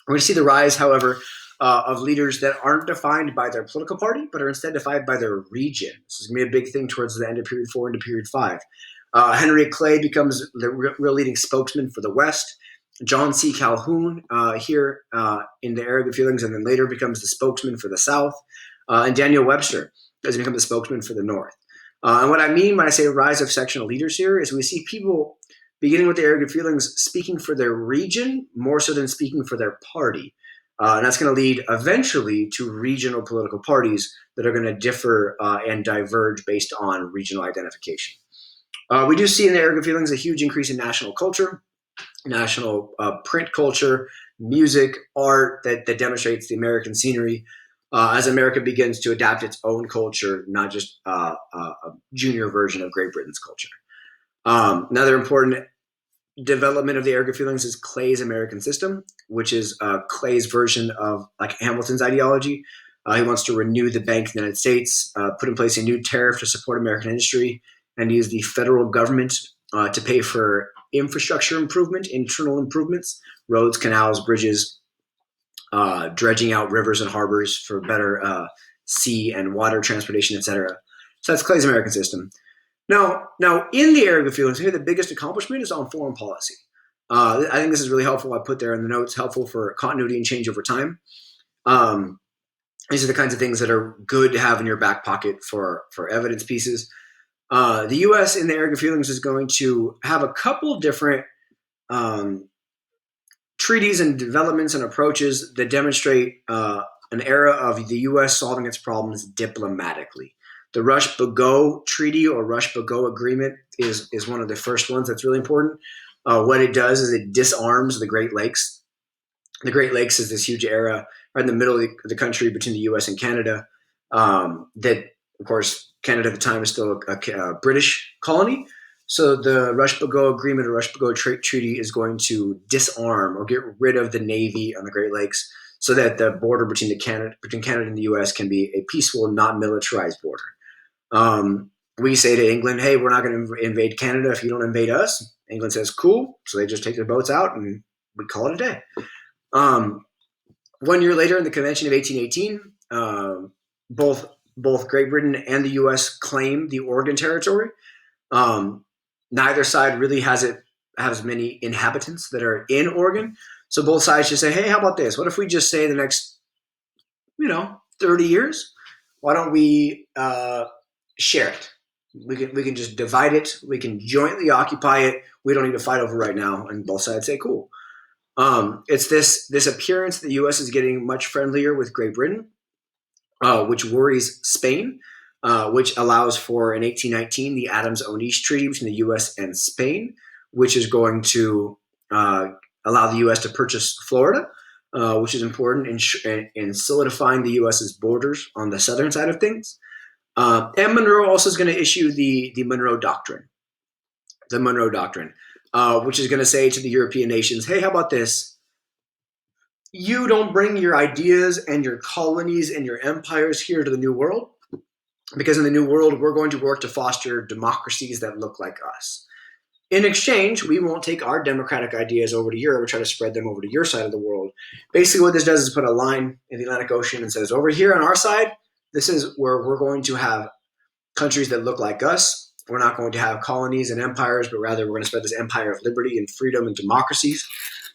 We're going to see the rise, however, of leaders that aren't defined by their political party, but are instead defined by their region. This is going to be a big thing towards the end of period 4 into period 5. Henry Clay becomes the real leading spokesman for the West. John C. Calhoun here in the era of the feelings, and then later becomes the spokesman for the South. And Daniel Webster has become the spokesman for the North. And what I mean when I say rise of sectional leaders here is we see people beginning with the era of feelings speaking for their region more so than speaking for their party. And that's going to lead eventually to regional political parties that are going to differ and diverge based on regional identification. We do see in the era of feelings a huge increase in national culture, national print culture, music, art that demonstrates the American scenery as America begins to adapt its own culture, not just a junior version of Great Britain's culture. Another important development of the era of feelings is Clay's American system, which is Clay's version of like Hamilton's ideology. He wants to renew the Bank of the United States, put in place a new tariff to support American industry, and use the federal government to pay for infrastructure improvement, internal improvements, roads, canals, bridges, dredging out rivers and harbors for better sea and water transportation, etc. So that's Clay's American system. Now, in the era of feelings, here the biggest accomplishment is on foreign policy. I think this is really helpful. I put there in the notes, helpful for continuity and change over time. These are the kinds of things that are good to have in your back pocket for evidence pieces. The U.S. in the era of feelings is going to have a couple different treaties and developments and approaches that demonstrate an era of the U.S. solving its problems diplomatically. The Rush-Bagot Treaty or Rush-Bagot Agreement is one of the first ones that's really important. What it does is it disarms the Great Lakes. The Great Lakes is this huge area right in the middle of the country between the U.S. and Canada that, of course, Canada at the time is still a British colony. So the Rush-Bagot Agreement or Rush-Bagot Treaty is going to disarm or get rid of the Navy on the Great Lakes so that the border between Canada and the U.S. can be a peaceful, not militarized border. We say to England, hey, we're not going to invade Canada if you don't invade us. England says, cool. So they just take their boats out and we call it a day. 1 year later in the Convention of 1818, both Great Britain and the U.S. claim the Oregon Territory. Neither side really has many inhabitants that are in Oregon. So both sides just say, hey, how about this? What if we just say the next, 30 years, why don't we share it? We can just divide it. We can jointly occupy it. We don't need to fight over right now. And both sides say, cool. It's this appearance that the U.S. is getting much friendlier with Great Britain, which worries Spain. which allows for, in 1819, the Adams-Onis Treaty between the U.S. and Spain, which is going to allow the U.S. to purchase Florida, which is important in solidifying the U.S.'s borders on the southern side of things. And Monroe also is going to issue the Monroe Doctrine. The Monroe Doctrine, which is going to say to the European nations, hey, how about this? You don't bring your ideas and your colonies and your empires here to the New World, because in the New World, we're going to work to foster democracies that look like us. In exchange, we won't take our democratic ideas over to Europe or try to spread them over to your side of the world. Basically, what this does is put a line in the Atlantic Ocean and says, over here on our side, this is where we're going to have countries that look like us. We're not going to have colonies and empires, but rather we're going to spread this empire of liberty and freedom and democracies.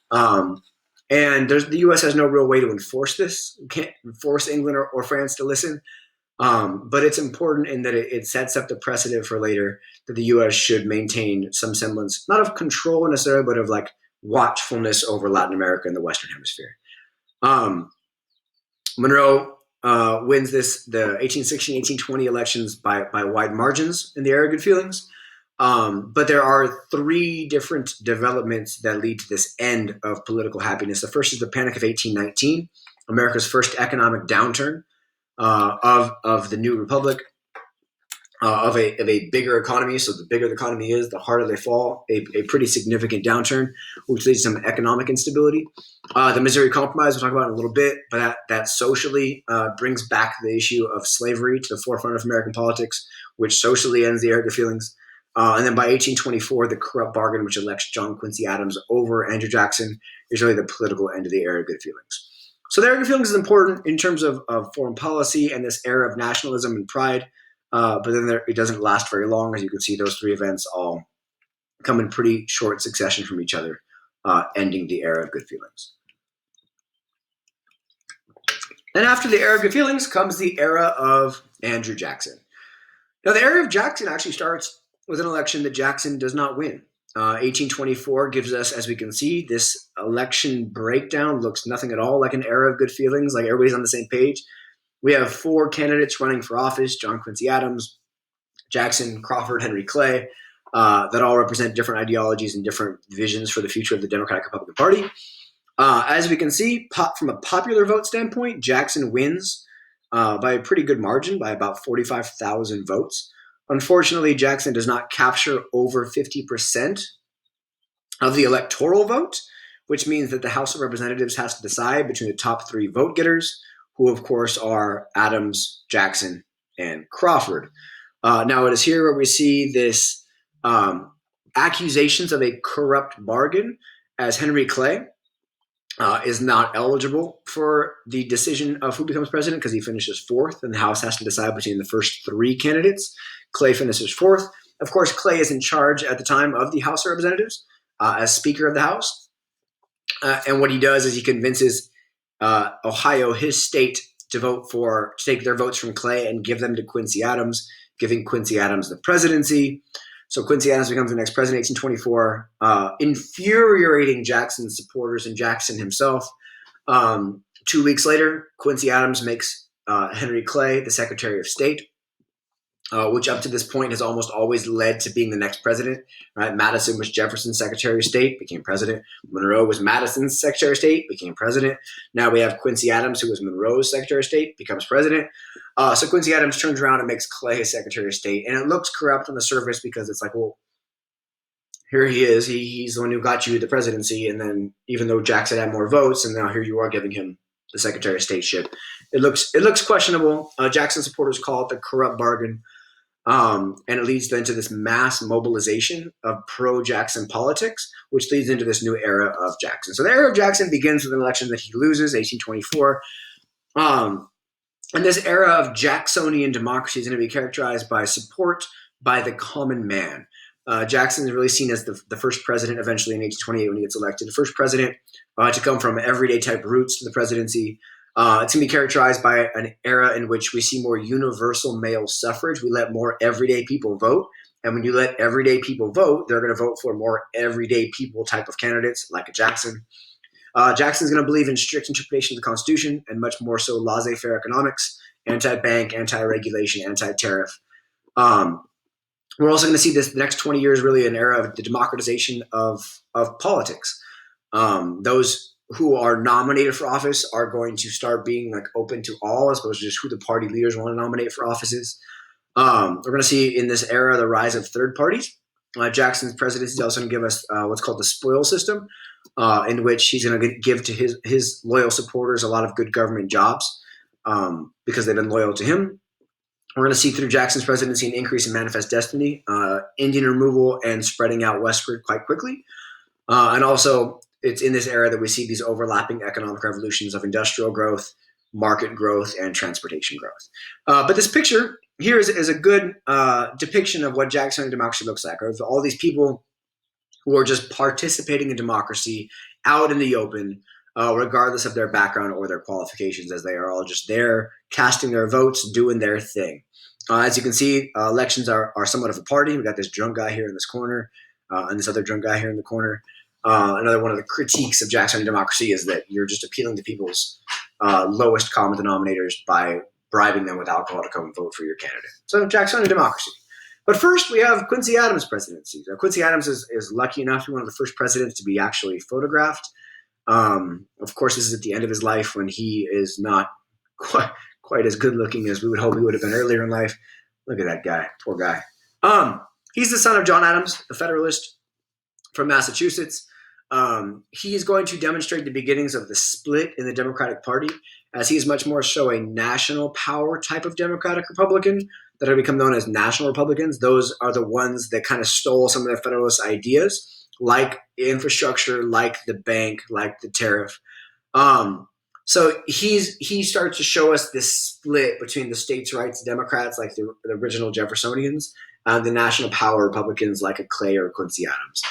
And the U.S. has no real way to enforce this. We can't force England or France to listen. But it's important in that it sets up the precedent for later that the U.S. should maintain some semblance, not of control necessarily, but of like watchfulness over Latin America and the Western Hemisphere. Monroe wins the 1816-1820 elections by wide margins in the era of good feelings. But there are three different developments that lead to this end of political happiness. The first is the Panic of 1819, America's first economic downturn of the new republic, of a bigger economy. So the bigger the economy is, the harder they fall. A pretty significant downturn, which leads to some economic instability. The Missouri Compromise, we'll talk about in a little bit, but that socially brings back the issue of slavery to the forefront of American politics, which socially ends the era of good feelings. And then by 1824, the corrupt bargain, which elects John Quincy Adams over Andrew Jackson, is really the political end of the era of good feelings. So the era of good feelings is important in terms of foreign policy and this era of nationalism and pride. But then it doesn't last very long. As you can see, those three events all come in pretty short succession from each other, ending the era of good feelings. Then after the era of good feelings comes the era of Andrew Jackson. Now, the era of Jackson actually starts with an election that Jackson does not win. 1824 gives us, as we can see, this election breakdown looks nothing at all like an era of good feelings, like everybody's on the same page. We have four candidates running for office: John Quincy Adams, Jackson, Crawford, Henry Clay, that all represent different ideologies and different visions for the future of the Democratic Republican Party. As we can see, from a popular vote standpoint, Jackson wins by a pretty good margin, by about 45,000 votes. Unfortunately, Jackson does not capture over 50% of the electoral vote, which means that the House of Representatives has to decide between the top three vote getters, who, of course, are Adams, Jackson, and Crawford. Now, it is here where we see this accusations of a corrupt bargain, as Henry Clay is not eligible for the decision of who becomes president because he finishes fourth, and the House has to decide between the first three candidates. Clay finishes fourth. Of course, Clay is in charge at the time of the House of Representatives as Speaker of the House. And what he does is he convinces Ohio, his state, to take their votes from Clay and give them to Quincy Adams, giving Quincy Adams the presidency. So Quincy Adams becomes the next president in 1824, infuriating Jackson's supporters and Jackson himself. 2 weeks later, Quincy Adams makes Henry Clay the Secretary of State, which up to this point has almost always led to being the next president. Right? Madison was Jefferson's Secretary of State, became president. Monroe was Madison's Secretary of State, became president. Now we have Quincy Adams, who was Monroe's Secretary of State, becomes president. So Quincy Adams turns around and makes Clay his Secretary of State. And it looks corrupt on the surface because it's like, well, here he is. He's the one who got you the presidency. And then even though Jackson had more votes, and now here you are giving him the Secretary of State ship. It looks questionable. Jackson supporters call it the corrupt bargain. And it leads then to this mass mobilization of pro-Jackson politics, which leads into this new era of Jackson. So the era of Jackson begins with an election that he loses, 1824. And this era of Jacksonian democracy is going to be characterized by support by the common man. Jackson is really seen as the first president eventually in 1828 when he gets elected, the first president to come from everyday type roots to the presidency. It's going to be characterized by an era in which we see more universal male suffrage. We let more everyday people vote. And when you let everyday people vote, they're going to vote for more everyday people type of candidates like a Jackson. Jackson's going to believe in strict interpretation of the Constitution and much more so laissez-faire economics anti-bank, anti-regulation, anti-tariff. We're also going to see the next 20 years really an era of the democratization of politics. Those who are nominated for office are going to start being like open to all, as opposed to just who the party leaders want to nominate for offices. We're going to see in this era the rise of third parties. Jackson's presidency is also going to give us what's called the spoil system, in which he's going to give to his loyal supporters a lot of good government jobs because they've been loyal to him. We're going to see through Jackson's presidency an increase in manifest destiny, Indian removal, and spreading out westward quite quickly. And also, it's in this era that we see these overlapping economic revolutions of industrial growth, market growth, and transportation growth. But this picture here is a good depiction of what Jacksonian democracy looks like. Of all these people who are just participating in democracy out in the open, regardless of their background or their qualifications, as they are all just there casting their votes, doing their thing. As you can see, elections are somewhat of a party. We got this drunk guy here in this corner, and this other drunk guy here in the corner. Another one of the critiques of Jacksonian democracy is that you're just appealing to people's lowest common denominators by bribing them with alcohol to come and vote for your candidate. So Jacksonian democracy. But first, we have Quincy Adams' presidency. Now, Quincy Adams is lucky enough to be one of the first presidents to be actually photographed. Of course, this is at the end of his life when he is not quite as good looking as we would hope he would have been earlier in life. Look at that guy, poor guy. He's the son of John Adams, the Federalist from Massachusetts. He is going to demonstrate the beginnings of the split in the Democratic Party, as he is much more so a national power type of Democratic Republican that have become known as National Republicans. Those are the ones that kind of stole some of the Federalist ideas, like infrastructure, like the bank, like the tariff. So he starts to show us this split between the states' rights Democrats, like the original Jeffersonians, and the national power Republicans, like a Clay or Quincy Adams.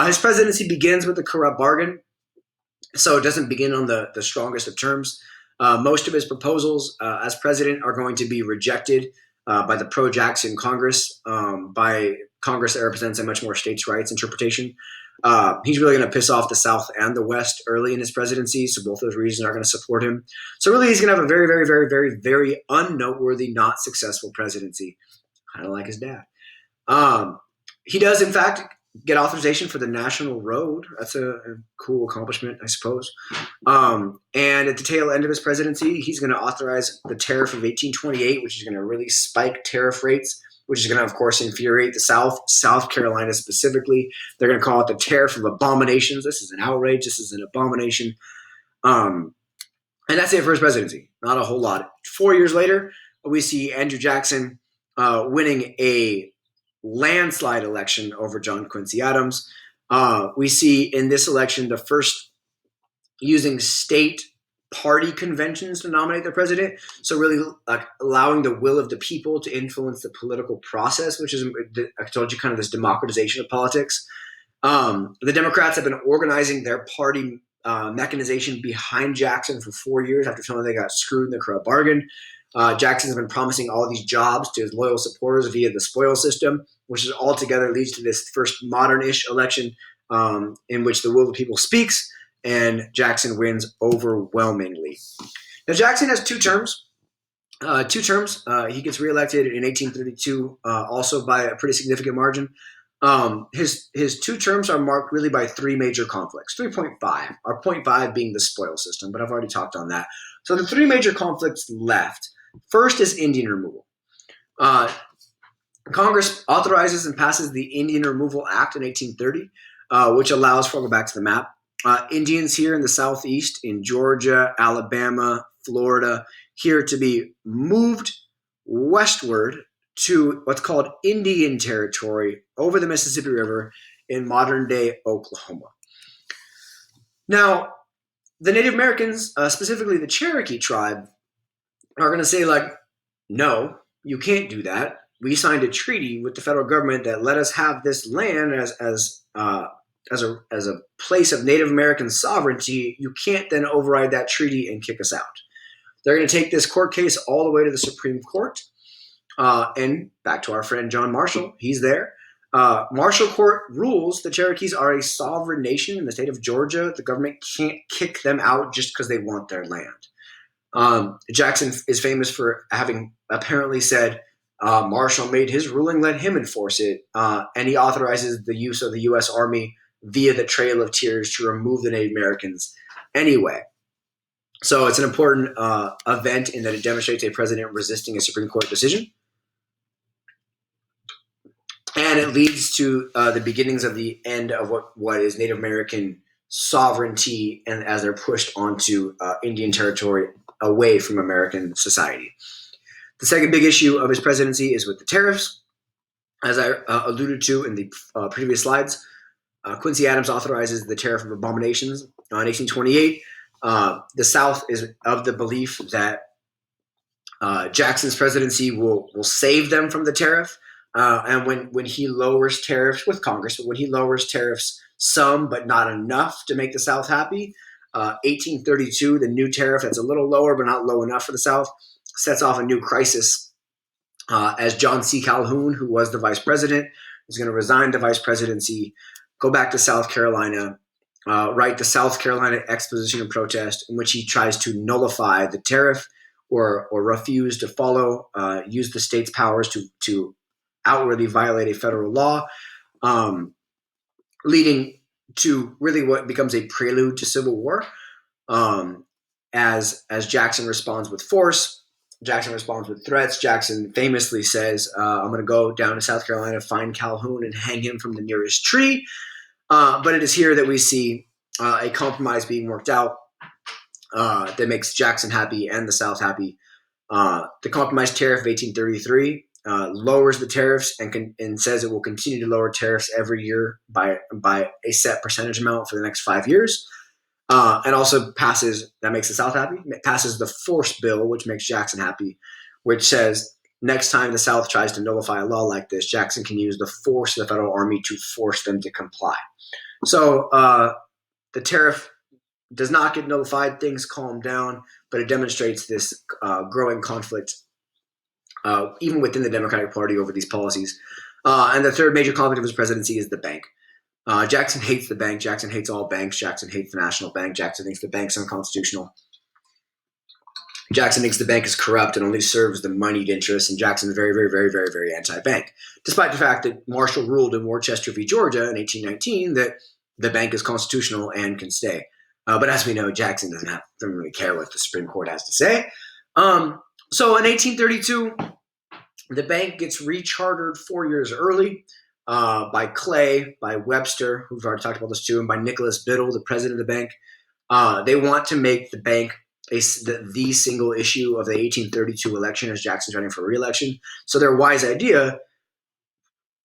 His presidency begins with the corrupt bargain, so it doesn't begin on the strongest of terms. Most of his proposals as president are going to be rejected by the pro-Jackson Congress, by Congress that represents a much more states' rights interpretation. He's really going to piss off the South and the West early in his presidency, so both those regions are going to support him. So really, he's going to have a very, very, very, very, very unnoteworthy, not successful presidency, kind of like his dad. He does, in fact, get authorization for the National Road. That's a cool accomplishment, I suppose. And at the tail end of his presidency, he's going to authorize the tariff of 1828, which is going to really spike tariff rates, which is going to, of course, infuriate the South, South Carolina specifically. They're going to call it the tariff of abominations. This is an outrage. This is an abomination. And that's it for his presidency. Not a whole lot. 4 years later, we see Andrew Jackson winning a landslide election over John Quincy Adams. We see in this election the first using state party conventions to nominate the president. So really like allowing the will of the people to influence the political process, which is, I told you, kind of this democratization of politics. The Democrats have been organizing their party mechanization behind Jackson for 4 years after telling them they got screwed in the corrupt bargain. Jackson has been promising all these jobs to his loyal supporters via the spoil system, which is altogether leads to this first modern-ish election in which the will of the people speaks, and Jackson wins overwhelmingly. Now, Jackson has two terms. He gets reelected in 1832, also by a pretty significant margin. His two terms are marked really by three major conflicts, 3.5, or 0.5 being the spoil system, but I've already talked on that. So the three major conflicts left. First is Indian removal. Congress authorizes and passes the Indian Removal Act in 1830, which allows for, I'll go back to the map, Indians here in the Southeast, in Georgia, Alabama, Florida, here to be moved westward to what's called Indian Territory over the Mississippi River in modern-day Oklahoma. Now, the Native Americans, specifically the Cherokee tribe, are going to say, like, no, you can't do that. We signed a treaty with the federal government that let us have this land as a place of Native American sovereignty. You can't then override that treaty and kick us out. They're going to take this court case all the way to the Supreme Court. And back to our friend John Marshall, he's there. Marshall Court rules the Cherokees are a sovereign nation in the state of Georgia. The government can't kick them out just because they want their land. Jackson is famous for having apparently said, Marshall made his ruling, let him enforce it. And he authorizes the use of the U.S. Army via the Trail of Tears to remove the Native Americans anyway. So it's an important event in that it demonstrates a president resisting a Supreme Court decision. And it leads to the beginnings of the end of what is Native American sovereignty, and as they're pushed onto Indian territory away from American society. The second big issue of his presidency is with the tariffs. As I alluded to in the previous slides, Quincy Adams authorizes the Tariff of Abominations in 1828. The South is of the belief that Jackson's presidency will save them from the tariff. And when he lowers tariffs with Congress, but when he lowers tariffs some but not enough to make the South happy, 1832, the new tariff that's a little lower but not low enough for the South, sets off a new crisis as John C. Calhoun, who was the vice president, is going to resign the vice presidency, go back to South Carolina, write the South Carolina Exposition of Protest, in which he tries to nullify the tariff or refuse to follow, use the state's powers to outwardly violate a federal law, leading to really what becomes a prelude to civil war. As Jackson responds with force, Jackson responds with threats. Jackson famously says, I'm going to go down to South Carolina, find Calhoun, and hang him from the nearest tree. But it is here that we see a compromise being worked out that makes Jackson happy and the South happy. The compromise tariff of 1833 lowers the tariffs and says it will continue to lower tariffs every year by a set percentage amount for the next 5 years. And also passes, that makes the South happy, passes the force bill, which makes Jackson happy, which says next time the South tries to nullify a law like this, Jackson can use the force of the federal army to force them to comply. So the tariff does not get nullified, things calm down, but it demonstrates this growing conflict even within the Democratic Party over these policies. And the third major conflict of his presidency is the bank. Jackson hates the bank. Jackson hates all banks. Jackson hates the National Bank. Jackson thinks the bank's unconstitutional. Jackson thinks the bank is corrupt and only serves the moneyed interests, and Jackson is very, very, very, very, very anti-bank, despite the fact that Marshall ruled in Worcester v. Georgia in 1819 that the bank is constitutional and can stay. But as we know, Jackson doesn't really care what the Supreme Court has to say. So in 1832, the bank gets rechartered 4 years early by Clay, by Webster, who've already talked about this too, and by Nicholas Biddle, the president of the bank. They want to make the bank the single issue of the 1832 election as Jackson's running for re-election. So their wise idea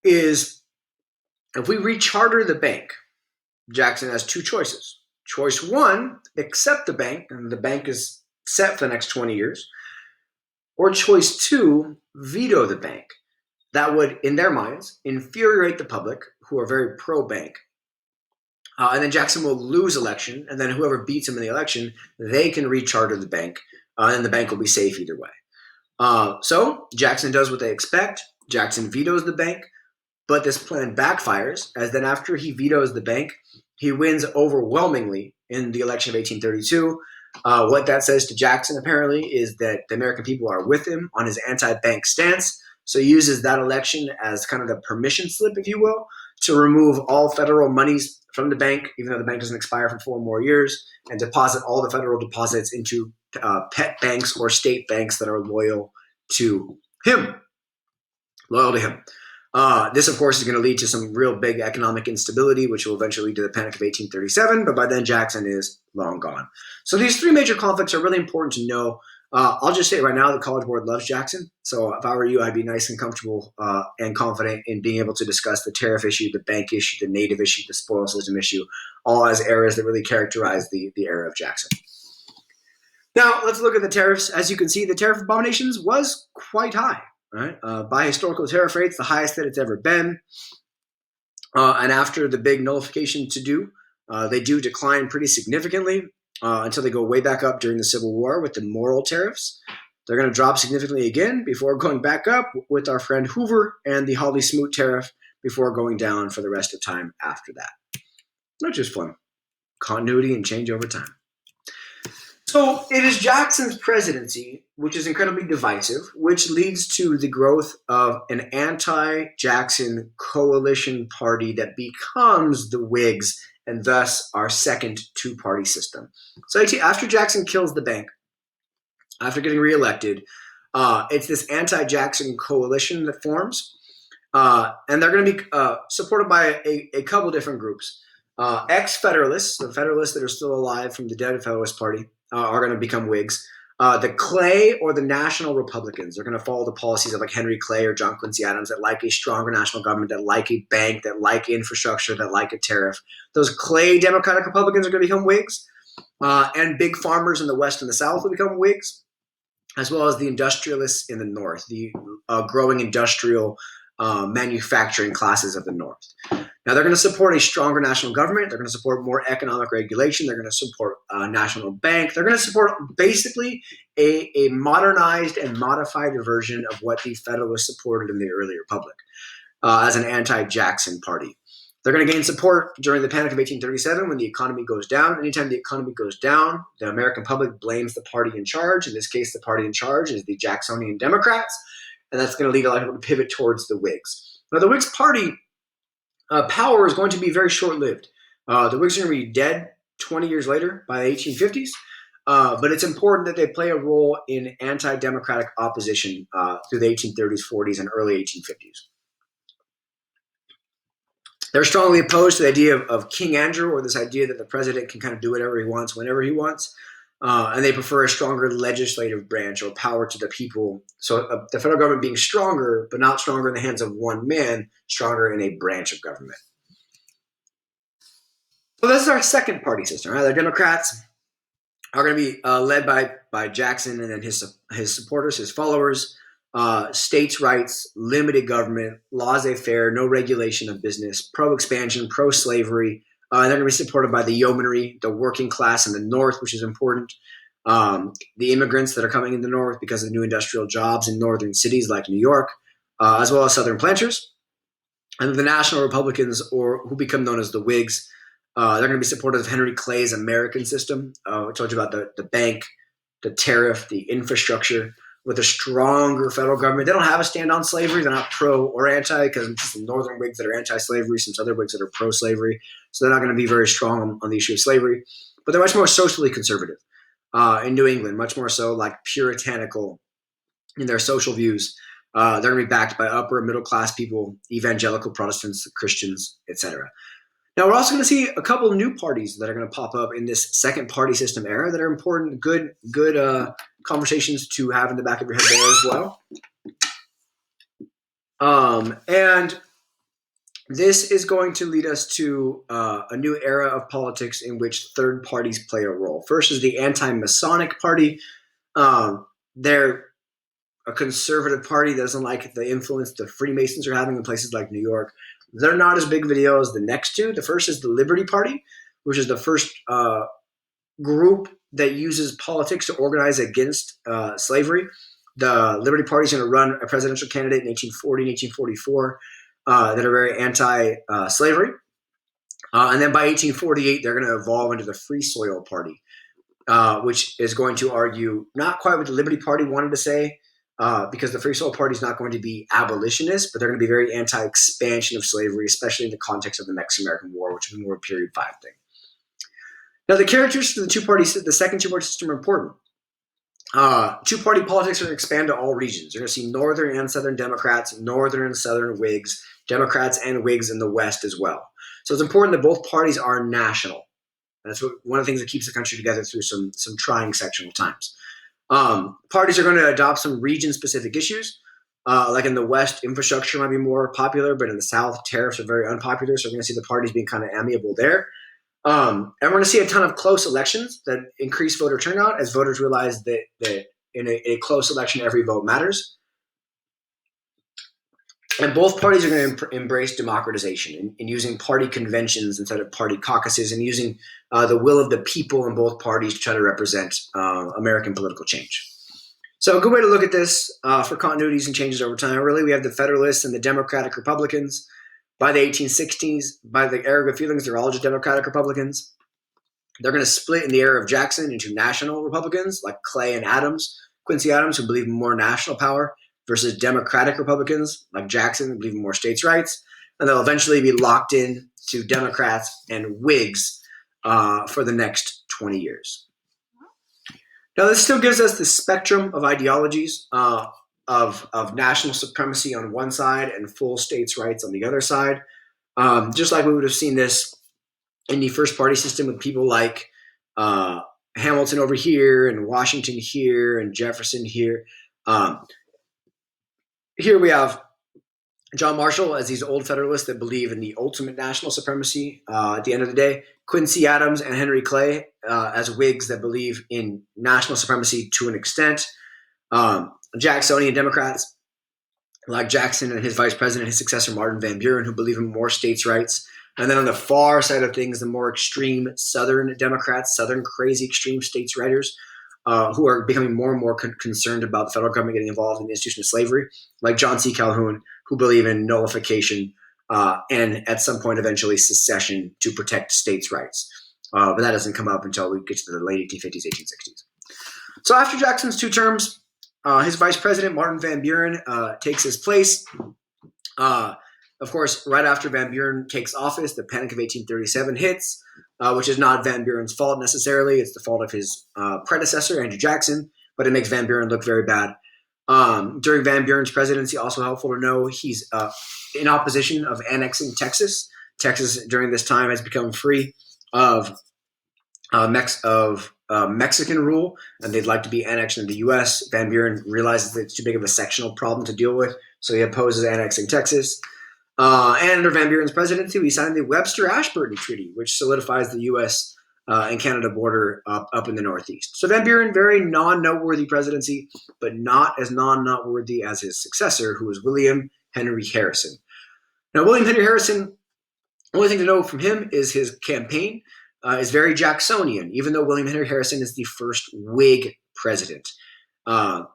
is, if we recharter the bank, Jackson has two choices. Choice one, accept the bank, and the bank is set for the next 20 years. Or choice two, veto the bank. That would, in their minds, infuriate the public, who are very pro-bank. And then Jackson will lose election, and then whoever beats him in the election, they can recharter the bank, and the bank will be safe either way. So Jackson does what they expect. Jackson vetoes the bank, but this plan backfires, as then after he vetoes the bank, he wins overwhelmingly in the election of 1832. What that says to Jackson, apparently, is that the American people are with him on his anti-bank stance. So he uses that election as kind of the permission slip, if you will, to remove all federal monies from the bank, even though the bank doesn't expire for 4 more years, and deposit all the federal deposits into pet banks or state banks that are loyal to him. This, of course, is going to lead to some real big economic instability, which will eventually lead to the Panic of 1837, but by then Jackson is long gone. So these 3 major conflicts are really important to know. I'll just say right now the College Board loves Jackson, so if I were you, I'd be nice and comfortable and confident in being able to discuss the tariff issue, the bank issue, the native issue, the spoil system issue, all as eras that really characterize the era of Jackson. Now, let's look at the tariffs. As you can see, the tariff of abominations was quite high. Right? By historical tariff rates, the highest that it's ever been. And after the big nullification to do, they do decline pretty significantly until they go way back up during the Civil War with the moral tariffs. They're going to drop significantly again before going back up with our friend Hoover and the Hawley-Smoot tariff before going down for the rest of time after that. Which is fun. Continuity and change over time. So it is Jackson's presidency, which is incredibly divisive, which leads to the growth of an anti-Jackson coalition party that becomes the Whigs and thus our second two-party system. So after Jackson kills the bank, after getting reelected, it's this anti-Jackson coalition that forms. And they're going to be supported by a couple different groups. Ex-Federalists, the Federalists that are still alive from the dead Federalist Party, are going to become Whigs. The Clay or the National Republicans, they're going to follow the policies of like Henry Clay or John Quincy Adams that like a stronger national government, that like a bank, that like infrastructure, that like a tariff. Those Clay Democratic Republicans are going to become Whigs. And big farmers in the West and the South will become Whigs, as well as the industrialists in the North, the growing industrial manufacturing classes of the North. Now, they're going to support a stronger national government. They're going to support more economic regulation. They're going to support a national bank. They're going to support basically a modernized and modified version of what the Federalists supported in the early Republic as an anti-Jackson party. They're going to gain support during the Panic of 1837 when the economy goes down. Anytime the economy goes down, the American public blames the party in charge. In this case, the party in charge is the Jacksonian Democrats, and that's going to lead a lot of people to pivot towards the Whigs. Now, the Whigs party power is going to be very short-lived. The Whigs are going to be dead 20 years later by the 1850s, but it's important that they play a role in anti-democratic opposition through the 1830s, 40s, and early 1850s. They're strongly opposed to the idea of King Andrew, or this idea that the president can kind of do whatever he wants, whenever he wants. And they prefer a stronger legislative branch or power to the people. So the federal government being stronger, but not stronger in the hands of one man, stronger in a branch of government. So this is our second party system. Right? The Democrats are going to be led by Jackson and then his supporters, his followers. States' rights, limited government, laissez-faire, no regulation of business, pro-expansion, pro-slavery. They're going to be supported by the yeomanry, the working class in the North, which is important. The immigrants that are coming in the North because of new industrial jobs in northern cities like New York, as well as Southern planters. And the National Republicans, or who become known as the Whigs, they're going to be supportive of Henry Clay's American system. I told you about the bank, the tariff, the infrastructure, with a stronger federal government. They don't have a stand on slavery. They're not pro or anti, because it's some northern Whigs that are anti-slavery, some southern Whigs that are pro-slavery. So they're not going to be very strong on the issue of slavery. But they're much more socially conservative in New England, much more so like puritanical in their social views. They're going to be backed by upper and middle class people, evangelical Protestants, Christians, etc. Now, we're also going to see a couple of new parties that are going to pop up in this second party system era that are important, good conversations to have in the back of your head there as well. And this is going to lead us to a new era of politics in which third parties play a role. First is the anti-Masonic party. They're a conservative party that doesn't like the influence the Freemasons are having in places like New York. They're not as big of a deal as the next two. The first is the Liberty Party, which is the first group that uses politics to organize against slavery. The Liberty Party is going to run a presidential candidate in 1840 and 1844 that are very anti-slavery. And then by 1848, they're going to evolve into the Free Soil Party, which is going to argue not quite what the Liberty Party wanted to say, because the Free Soil Party is not going to be abolitionist, but they're going to be very anti-expansion of slavery, especially in the context of the Mexican-American War, which was more a period 5 thing. Now, the characteristics of the second two-party system are important. Two-party politics are going to expand to all regions. You're going to see northern and southern Democrats, northern and southern Whigs, Democrats and Whigs in the West as well. So it's important that both parties are national. That's one of the things that keeps the country together through some trying sectional times. Parties are going to adopt some region-specific issues. Like in the West, infrastructure might be more popular, but in the South, tariffs are very unpopular. So we're going to see the parties being kind of amiable there. And we're going to see a ton of close elections that increase voter turnout as voters realize that in a close election, every vote matters. And both parties are going to embrace democratization and using party conventions instead of party caucuses, and using the will of the people in both parties to try to represent American political change. So a good way to look at this for continuities and changes over time, really, we have the Federalists and the Democratic Republicans. By the 1860s, by the era of feelings, they're all just Democratic Republicans. They're going to split in the era of Jackson into national Republicans like Clay and Quincy Adams, who believe in more national power, versus Democratic Republicans like Jackson, who believe in more states' rights. And they'll eventually be locked in to Democrats and Whigs for the next 20 years. Now, this still gives us the spectrum of ideologies of national supremacy on one side and full states' rights on the other side. Just like we would have seen this in the first party system with people like Hamilton over here and Washington here and Jefferson here. Here we have John Marshall as these old Federalists that believe in the ultimate national supremacy at the end of the day. Quincy Adams and Henry Clay as Whigs that believe in national supremacy to an extent. Jacksonian Democrats like Jackson and his vice president, his successor, Martin Van Buren, who believe in more states' rights. And then on the far side of things, the more extreme Southern Democrats, Southern crazy extreme states' writers, who are becoming more and more concerned about the federal government getting involved in the institution of slavery, like John C. Calhoun, who believe in nullification and at some point eventually secession to protect states' rights. But that doesn't come up until we get to the late 1850s, 1860s. So after Jackson's 2 terms, his vice president, Martin Van Buren, takes his place. Of course, right after Van Buren takes office, the Panic of 1837 hits, which is not Van Buren's fault necessarily. It's the fault of his predecessor, Andrew Jackson, but it makes Van Buren look very bad. During Van Buren's presidency, also helpful to know, he's in opposition of annexing Texas. Texas during this time has become free of Mexican rule, and they'd like to be annexed into the U.S. Van Buren realizes that it's too big of a sectional problem to deal with, so he opposes annexing Texas. And under Van Buren's presidency, we signed the Webster-Ashburton Treaty, which solidifies the U.S. And Canada border up in the Northeast. So Van Buren, very non-noteworthy presidency, but not as non-noteworthy as his successor, who was William Henry Harrison. Now, William Henry Harrison, the only thing to know from him is his campaign is very Jacksonian, even though William Henry Harrison is the first Whig president.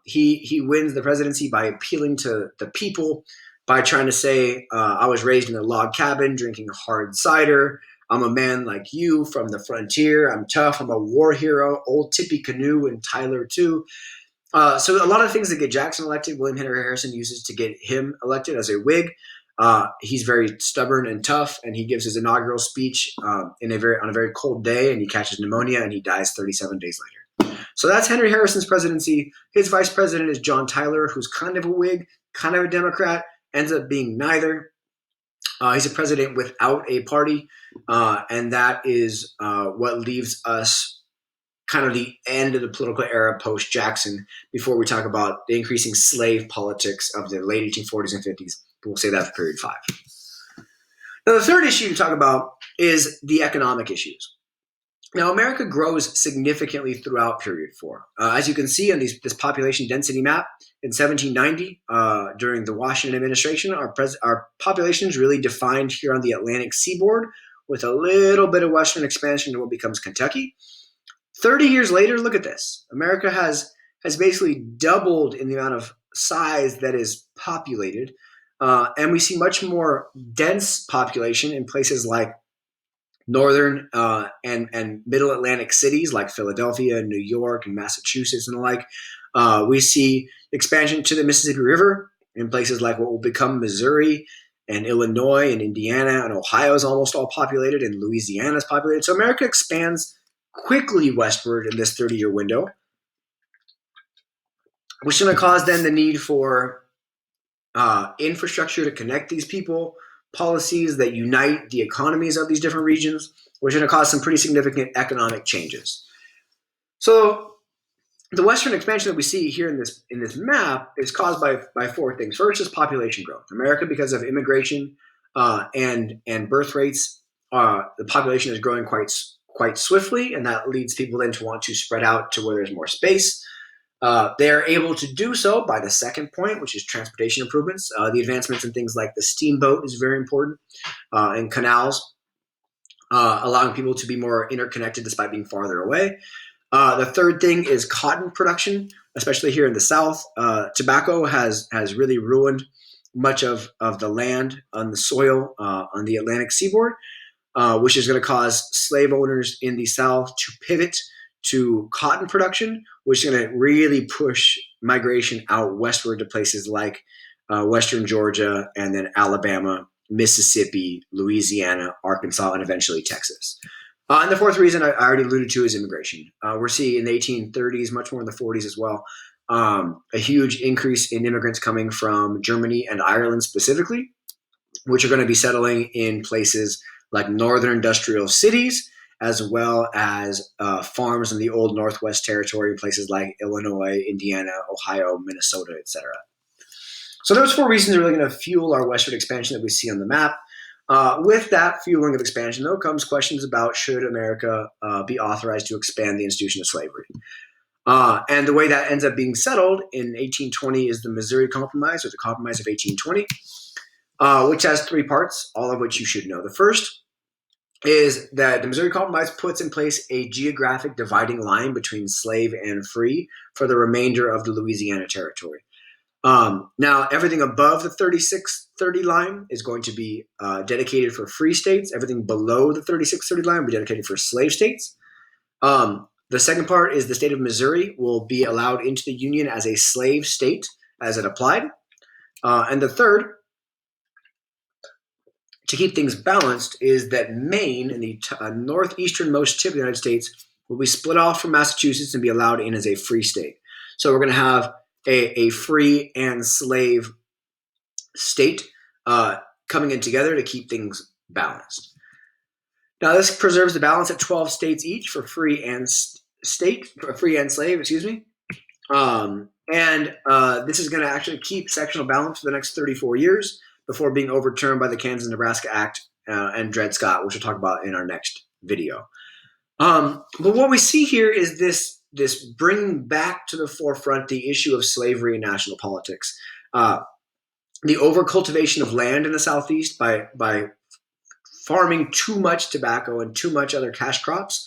He wins the presidency by appealing to the people, by trying to say, I was raised in a log cabin drinking hard cider. I'm a man like you from the frontier. I'm tough. I'm a war hero. Old Tippecanoe and Tyler too. So a lot of things that get Jackson elected, William Henry Harrison uses to get him elected as a Whig. He's very stubborn and tough, and he gives his inaugural speech on a very cold day, and he catches pneumonia, and he dies 37 days later. So that's Henry Harrison's presidency. His vice president is John Tyler, who's kind of a Whig, kind of a Democrat, ends up being neither. He's a president without a party, and that is what leaves us kind of the end of the political era post-Jackson before we talk about the increasing slave politics of the late 1840s and 50s. We'll say that for period 5. Now, the third issue to talk about is the economic issues. Now, America grows significantly throughout period 4. As you can see on this population density map, in 1790, during the Washington administration, our population is really defined here on the Atlantic seaboard with a little bit of western expansion to what becomes Kentucky. 30 years later, look at this. America has basically doubled in the amount of size that is populated, and we see much more dense population in places like northern and middle Atlantic cities like Philadelphia, New York, and Massachusetts and the like. We see expansion to the Mississippi River in places like what will become Missouri and Illinois and Indiana, and Ohio is almost all populated, and Louisiana is populated. So America expands quickly westward in this 30-year window, which is going to cause then the need for infrastructure to connect these people, policies that unite the economies of these different regions, which are going to cause some pretty significant economic changes. So the western expansion that we see here in this map is caused by 4 things. First is population growth. America, because of immigration and birth rates, the population is growing quite swiftly, and that leads people then to want to spread out to where there's more space. They are able to do so by the second point, which is transportation improvements. The advancements in things like the steamboat is very important, and canals, allowing people to be more interconnected despite being farther away. The third thing is cotton production, especially here in the South. Tobacco has really ruined much of the land on the soil on the Atlantic seaboard. which is going to cause slave owners in the South to pivot to cotton production, which is going to really push migration out westward to places like western Georgia, and then Alabama, Mississippi, Louisiana, Arkansas, and eventually Texas. And the fourth reason I already alluded to is immigration. We're seeing in the 1830s, much more in the 40s as well, a huge increase in immigrants coming from Germany and Ireland specifically, which are going to be settling in places like northern industrial cities, as well as farms in the old Northwest Territory in places like Illinois, Indiana, Ohio, Minnesota, etc. So those four reasons are really going to fuel our westward expansion that we see on the map. With that fueling of expansion, though, comes questions about should America be authorized to expand the institution of slavery. And the way that ends up being settled in 1820 is the Missouri Compromise, or the Compromise of 1820, which has three parts, all of which you should know. The first is that the Missouri Compromise puts in place a geographic dividing line between slave and free for the remainder of the Louisiana Territory. Now, everything above the 3630 line is going to be dedicated for free states. Everything below the 3630 line will be dedicated for slave states. The second part is the state of Missouri will be allowed into the Union as a slave state as it applied. And the third, to keep things balanced, is that Maine, in the northeasternmost tip of the United States, will be split off from Massachusetts and be allowed in as a free state. So we're going to have a free and slave state coming in together to keep things balanced. Now, this preserves the balance at 12 states each for free and slave, excuse me. This is going to actually keep sectional balance for the next 34 years before being overturned by the Kansas-Nebraska Act and Dred Scott, which we'll talk about in our next video. But what we see here is this bringing back to the forefront the issue of slavery in national politics. The overcultivation of land in the Southeast by farming too much tobacco and too much other cash crops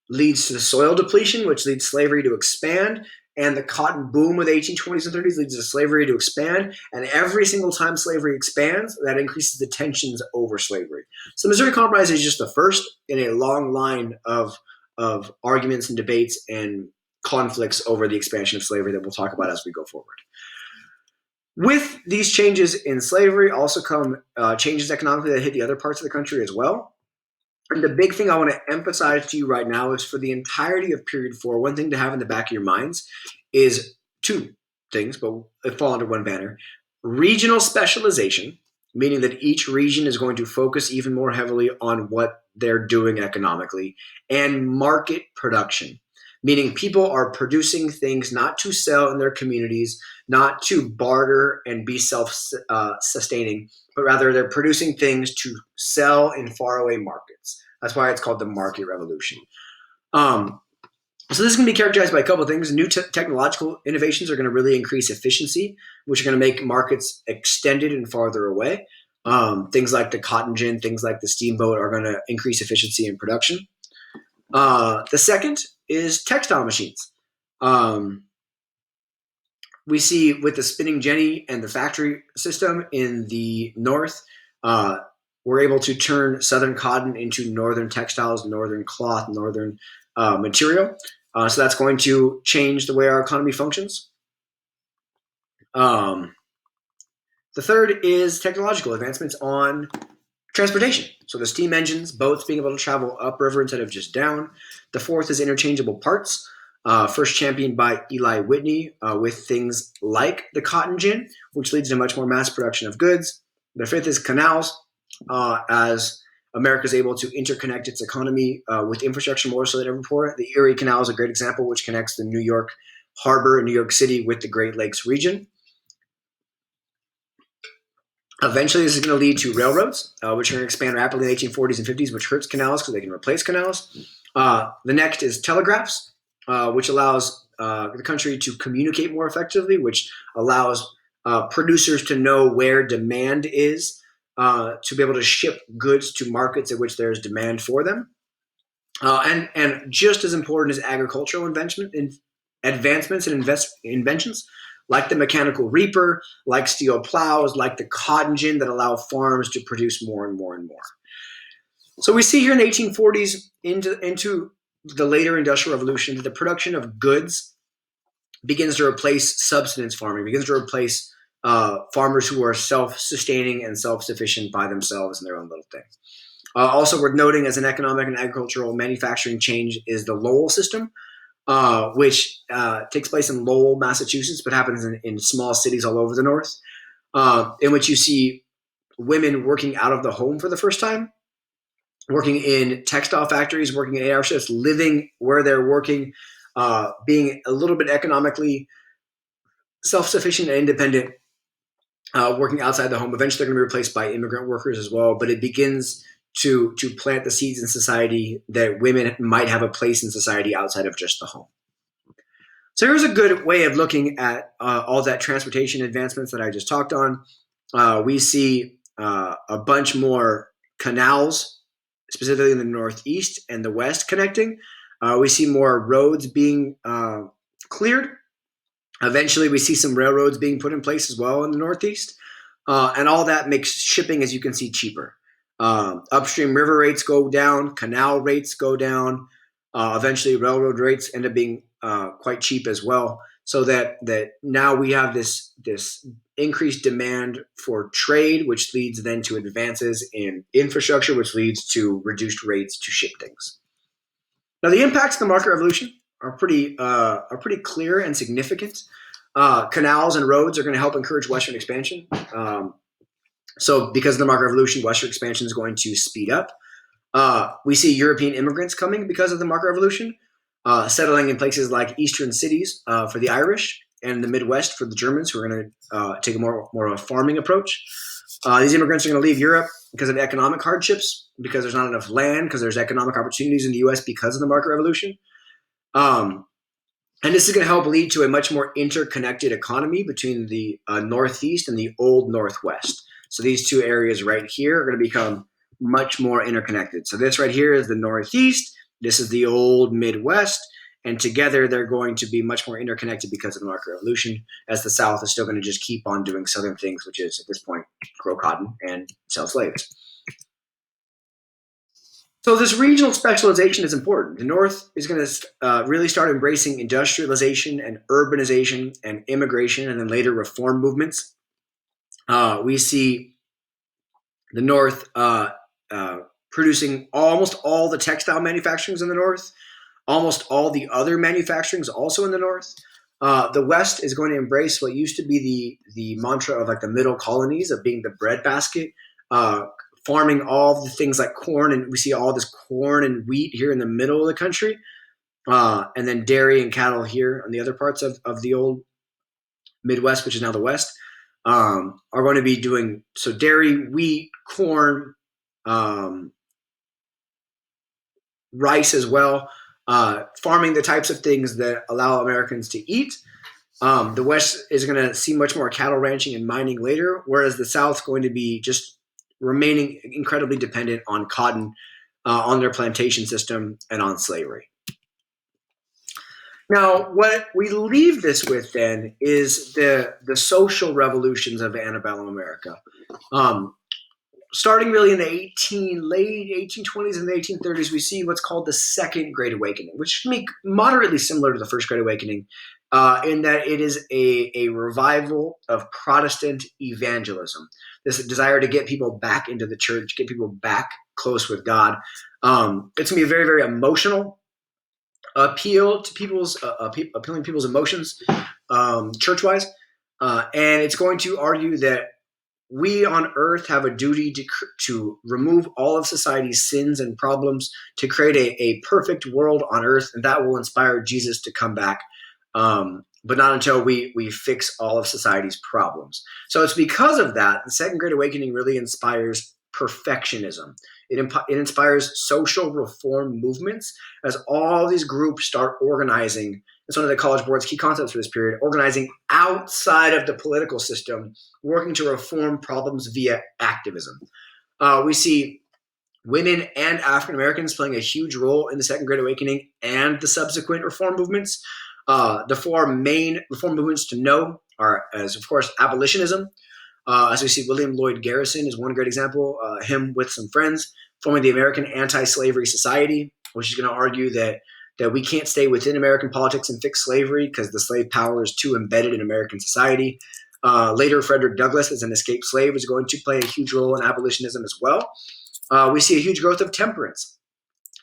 leads to the soil depletion, which leads slavery to expand. And the cotton boom of the 1820s and 30s leads to slavery to expand. And every single time slavery expands, that increases the tensions over slavery. So the Missouri Compromise is just the first in a long line of arguments and debates and conflicts over the expansion of slavery that we'll talk about as we go forward. With these changes in slavery also come changes economically that hit the other parts of the country as well. And the big thing I want to emphasize to you right now is for the entirety of period 4, one thing to have in the back of your minds is two things, but they fall under one banner. Regional specialization, meaning that each region is going to focus even more heavily on what they're doing economically, and market production, meaning people are producing things not to sell in their communities, not to barter and be self-sustaining, but rather they're producing things to sell in faraway markets. That's why it's called the market revolution. So this is going to be characterized by a couple of things. New technological innovations are going to really increase efficiency, which are going to make markets extended and farther away. Things like the cotton gin, things like the steamboat are going to increase efficiency in production. The second is textile machines. We see with the spinning jenny and the factory system in the north, we're able to turn southern cotton into northern textiles, northern cloth, northern material. So that's going to change the way our economy functions. The third is technological advancements on transportation. So the steam engines, boats being able to travel upriver instead of just down. The fourth is interchangeable parts. First championed by Eli Whitney with things like the cotton gin, which leads to much more mass production of goods. The fifth is canals, as America is able to interconnect its economy with infrastructure more so than ever before. The Erie Canal is a great example, which connects the New York Harbor in New York City with the Great Lakes region. Eventually, this is going to lead to railroads, which are going to expand rapidly in the 1840s and 50s, which hurts canals because they can replace canals. The next is telegraphs, which allows the country to communicate more effectively, which allows producers to know where demand is, to be able to ship goods to markets at which there's demand for them. And just as important as agricultural advancements and inventions, like the mechanical reaper, like steel plows, like the cotton gin that allow farms to produce more and more and more. So we see here in the 1840s into the later Industrial Revolution that the production of goods begins to replace subsistence farming, begins to replace farmers who are self-sustaining and self-sufficient by themselves in their own little thing. Also worth noting as an economic and agricultural manufacturing change is the Lowell system, which takes place in Lowell, Massachusetts, but happens in small cities all over the North, in which you see women working out of the home for the first time, working in textile factories, working in 8-hour shifts, living where they're working, being a little bit economically self-sufficient and independent, working outside the home. Eventually, they're going to be replaced by immigrant workers as well, but it begins to plant the seeds in society that women might have a place in society outside of just the home. So here's a good way of looking at all that transportation advancements that I just talked on. We see a bunch more canals, specifically in the Northeast and the West connecting. We see more roads being cleared. Eventually, we see some railroads being put in place as well in the Northeast. And all that makes shipping, as you can see, cheaper. Upstream river rates go down, canal rates go down. Eventually, railroad rates end up being quite cheap as well. So that now we have this increased demand for trade, which leads then to advances in infrastructure, which leads to reduced rates to ship things. Now, the impacts of the market revolution are pretty clear and significant. Canals and roads are going to help encourage Western expansion. So because of the market revolution, Western expansion is going to speed up. We see European immigrants coming because of the market revolution, settling in places like eastern cities for the Irish and the Midwest for the Germans, who are going to take a more of a farming approach. These immigrants are going to leave Europe because of economic hardships, because there's not enough land, because there's economic opportunities in the U.S. because of the market revolution. And this is going to help lead to a much more interconnected economy between the Northeast and the old Northwest. So these two areas right here are going to become much more interconnected. So this right here is the Northeast. This is the old Midwest. And together they're going to be much more interconnected because of the market revolution, as the South is still going to just keep on doing Southern things, which is at this point grow cotton and sell slaves. So this regional specialization is important. The North is going to really start embracing industrialization and urbanization and immigration, and then later reform movements. We see the North producing almost all the textile manufacturings in the North, almost all the other manufacturings also in the North. The West is going to embrace what used to be the mantra of like the middle colonies, of being the breadbasket, farming all the things like corn, and we see all this corn and wheat here in the middle of the country, and then dairy and cattle here on the other parts of the old Midwest, which is now the West, are going to be doing so dairy, wheat, corn, rice as well, farming the types of things that allow Americans to eat. The West is going to see much more cattle ranching and mining later, whereas the South is going to be just remaining incredibly dependent on cotton, on their plantation system, and on slavery. Now, what we leave this with then is the social revolutions of antebellum America. Starting really in the late 1820s and the 1830s, we see what's called the Second Great Awakening, which can be moderately similar to the First Great Awakening, in that it is a revival of Protestant evangelism. This desire to get people back into the church, get people back close with God. It's going to be a very, very emotional appeal to appealing people's emotions, church-wise, and it's going to argue that we on earth have a duty to remove all of society's sins and problems, to create a perfect world on earth, and that will inspire Jesus to come back, but not until we fix all of society's problems. So it's because of that, the Second Great Awakening really inspires perfectionism. It inspires social reform movements as all these groups start organizing. It's one of the College Board's key concepts for this period, organizing outside of the political system, working to reform problems via activism. We see women and African Americans playing a huge role in the Second Great Awakening and the subsequent reform movements. The four main reform movements to know are, as of course, abolitionism. As we see, William Lloyd Garrison is one great example, him with some friends, forming the American Anti-Slavery Society, which is going to argue that we can't stay within American politics and fix slavery because the slave power is too embedded in American society. Later, Frederick Douglass, as an escaped slave, is going to play a huge role in abolitionism as well. We see a huge growth of temperance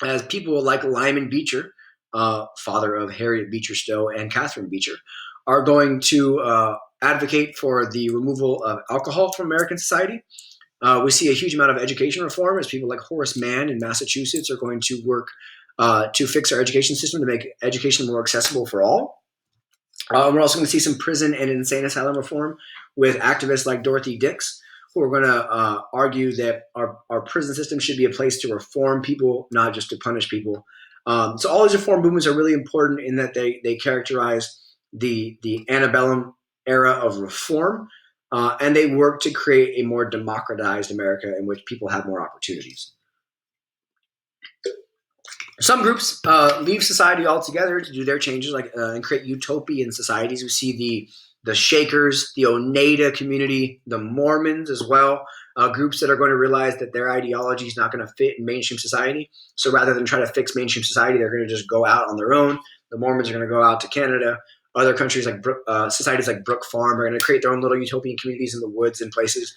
as people like Lyman Beecher, father of Harriet Beecher Stowe and Catherine Beecher, are going to advocate for the removal of alcohol from American society. We see a huge amount of education reform as people like Horace Mann in Massachusetts are going to work to fix our education system to make education more accessible for all. We're also going to see some prison and insane asylum reform with activists like Dorothy Dix, who are going to argue that our prison system should be a place to reform people, not just to punish people. So all these reform movements are really important in that they characterize the antebellum era of reform, and they work to create a more democratized America in which people have more opportunities. Some groups leave society altogether to do their changes, and create utopian societies. We see the Shakers, the Oneida community, the Mormons as well, groups that are going to realize that their ideology is not going to fit in mainstream society. So rather than try to fix mainstream society, they're going to just go out on their own. The Mormons are going to go out to Canada. Other countries like societies like Brook Farm are going to create their own little utopian communities in the woods and places.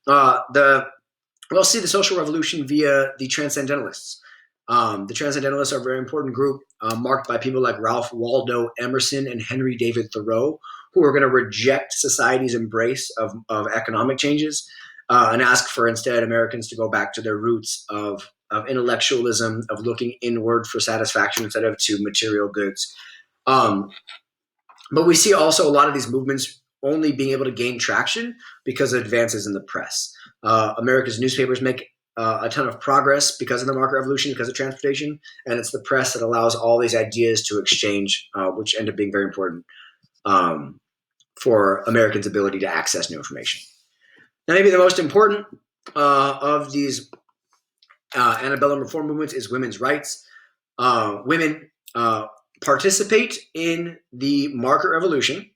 We'll see the social revolution via the Transcendentalists. The Transcendentalists are a very important group marked by people like Ralph Waldo Emerson and Henry David Thoreau, who are going to reject society's embrace of economic changes and ask for instead Americans to go back to their roots of intellectualism, of looking inward for satisfaction instead of to material goods. But we see also a lot of these movements only being able to gain traction because of advances in the press. America's newspapers make a ton of progress because of the market revolution, because of transportation, and it's the press that allows all these ideas to exchange, which end up being very important for Americans' ability to access new information. Now, maybe the most important of these antebellum reform movements is women's rights. Women participate in the market revolution,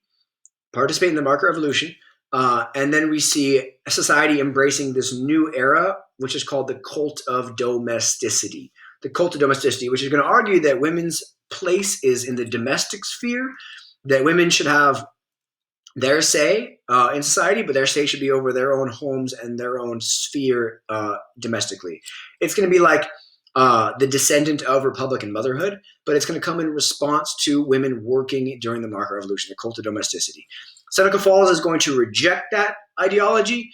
and then we see a society embracing this new era, which is called the cult of domesticity. The cult of domesticity, which is going to argue that women's place is in the domestic sphere, that women should have their say in society, but their say should be over their own homes and their own sphere domestically. It's going to be like the descendant of Republican motherhood, but it's going to come in response to women working during the market revolution, the cult of domesticity. Seneca Falls is going to reject that ideology.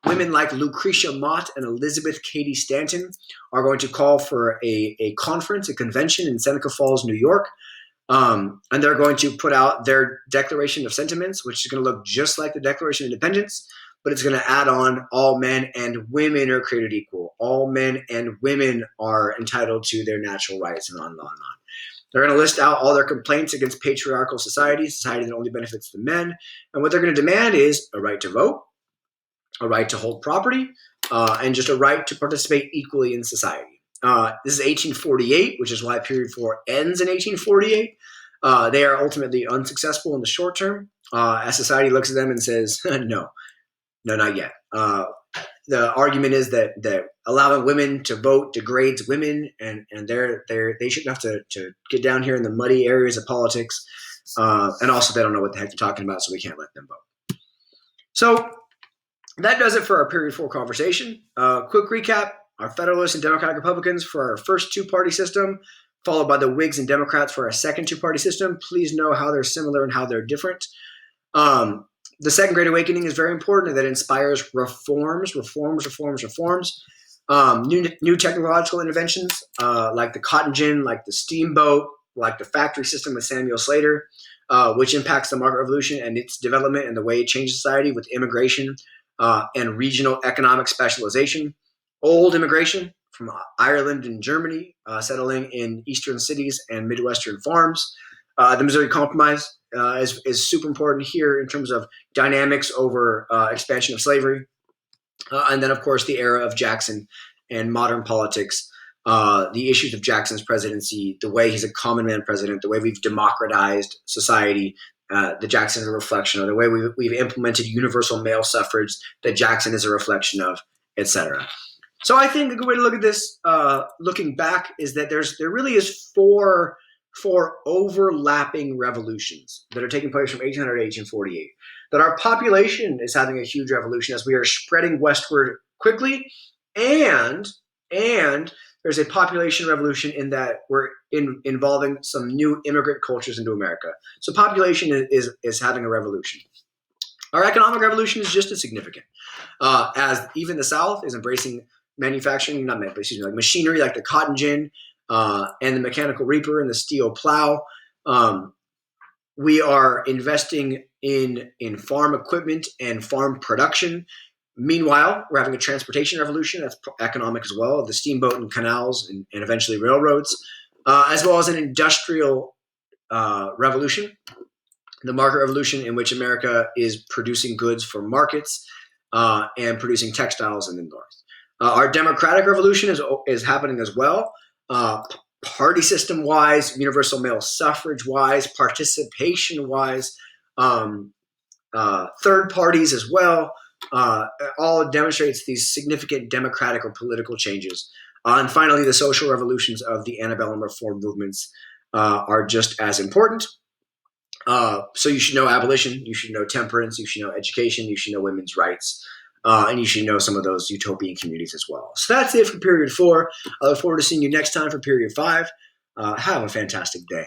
Women like Lucretia Mott and Elizabeth Cady Stanton are going to call for a conference, a convention in Seneca Falls, New York. And they're going to put out their Declaration of Sentiments, which is going to look just like the Declaration of Independence, but it's going to add on all men and women are created equal. All men and women are entitled to their natural rights, and on and on and on. They're going to list out all their complaints against patriarchal society that only benefits the men. And what they're going to demand is a right to vote, a right to hold property, and just a right to participate equally in society. This is 1848, which is why period 4 ends in 1848. They are ultimately unsuccessful in the short term as society looks at them and says, no, not yet. The argument is that allowing women to vote degrades women, and they shouldn't have to get down here in the muddy areas of politics. And also they don't know what the heck they're talking about, so we can't let them vote. So that does it for our period 4 conversation. Quick recap. Our Federalists and Democratic Republicans for our first two-party system, followed by the Whigs and Democrats for our second two-party system. Please know how they're similar and how they're different. The Second Great Awakening is very important, and that inspires reforms. New technological interventions like the cotton gin, like the steamboat, like the factory system with Samuel Slater, which impacts the market revolution and its development and the way it changed society with immigration and regional economic specialization. Old immigration from Ireland and Germany settling in eastern cities and Midwestern farms. The Missouri Compromise is super important here in terms of dynamics over expansion of slavery. And then, of course, the era of Jackson and modern politics, the issues of Jackson's presidency, the way he's a common man president, the way we've democratized society, that Jackson is a reflection of, the way we've implemented universal male suffrage that Jackson is a reflection of, etc. So I think a good way to look at this, looking back, is that there really is four overlapping revolutions that are taking place from 1800 to 1848. That our population is having a huge revolution as we are spreading westward quickly, and there's a population revolution in that we're involving some new immigrant cultures into America. So population is having a revolution. Our economic revolution is just as significant, as even the South is embracing manufacturing, like machinery, like the cotton gin and the mechanical reaper and the steel plow. We are investing in farm equipment and farm production. Meanwhile, we're having a transportation revolution that's economic as well, the steamboat and canals and eventually railroads, as well as an industrial revolution, the market revolution, in which America is producing goods for markets and producing textiles in the North. Our democratic revolution is happening as well, party system wise, universal male suffrage wise, participation wise, third parties as well. All demonstrates these significant democratic or political changes. And finally, the social revolutions of the antebellum reform movements are just as important. So you should know abolition, you should know temperance, you should know education, you should know women's rights, and you should know some of those utopian communities as well. So that's it for period 4. I look forward to seeing you next time for period 5. Have a fantastic day.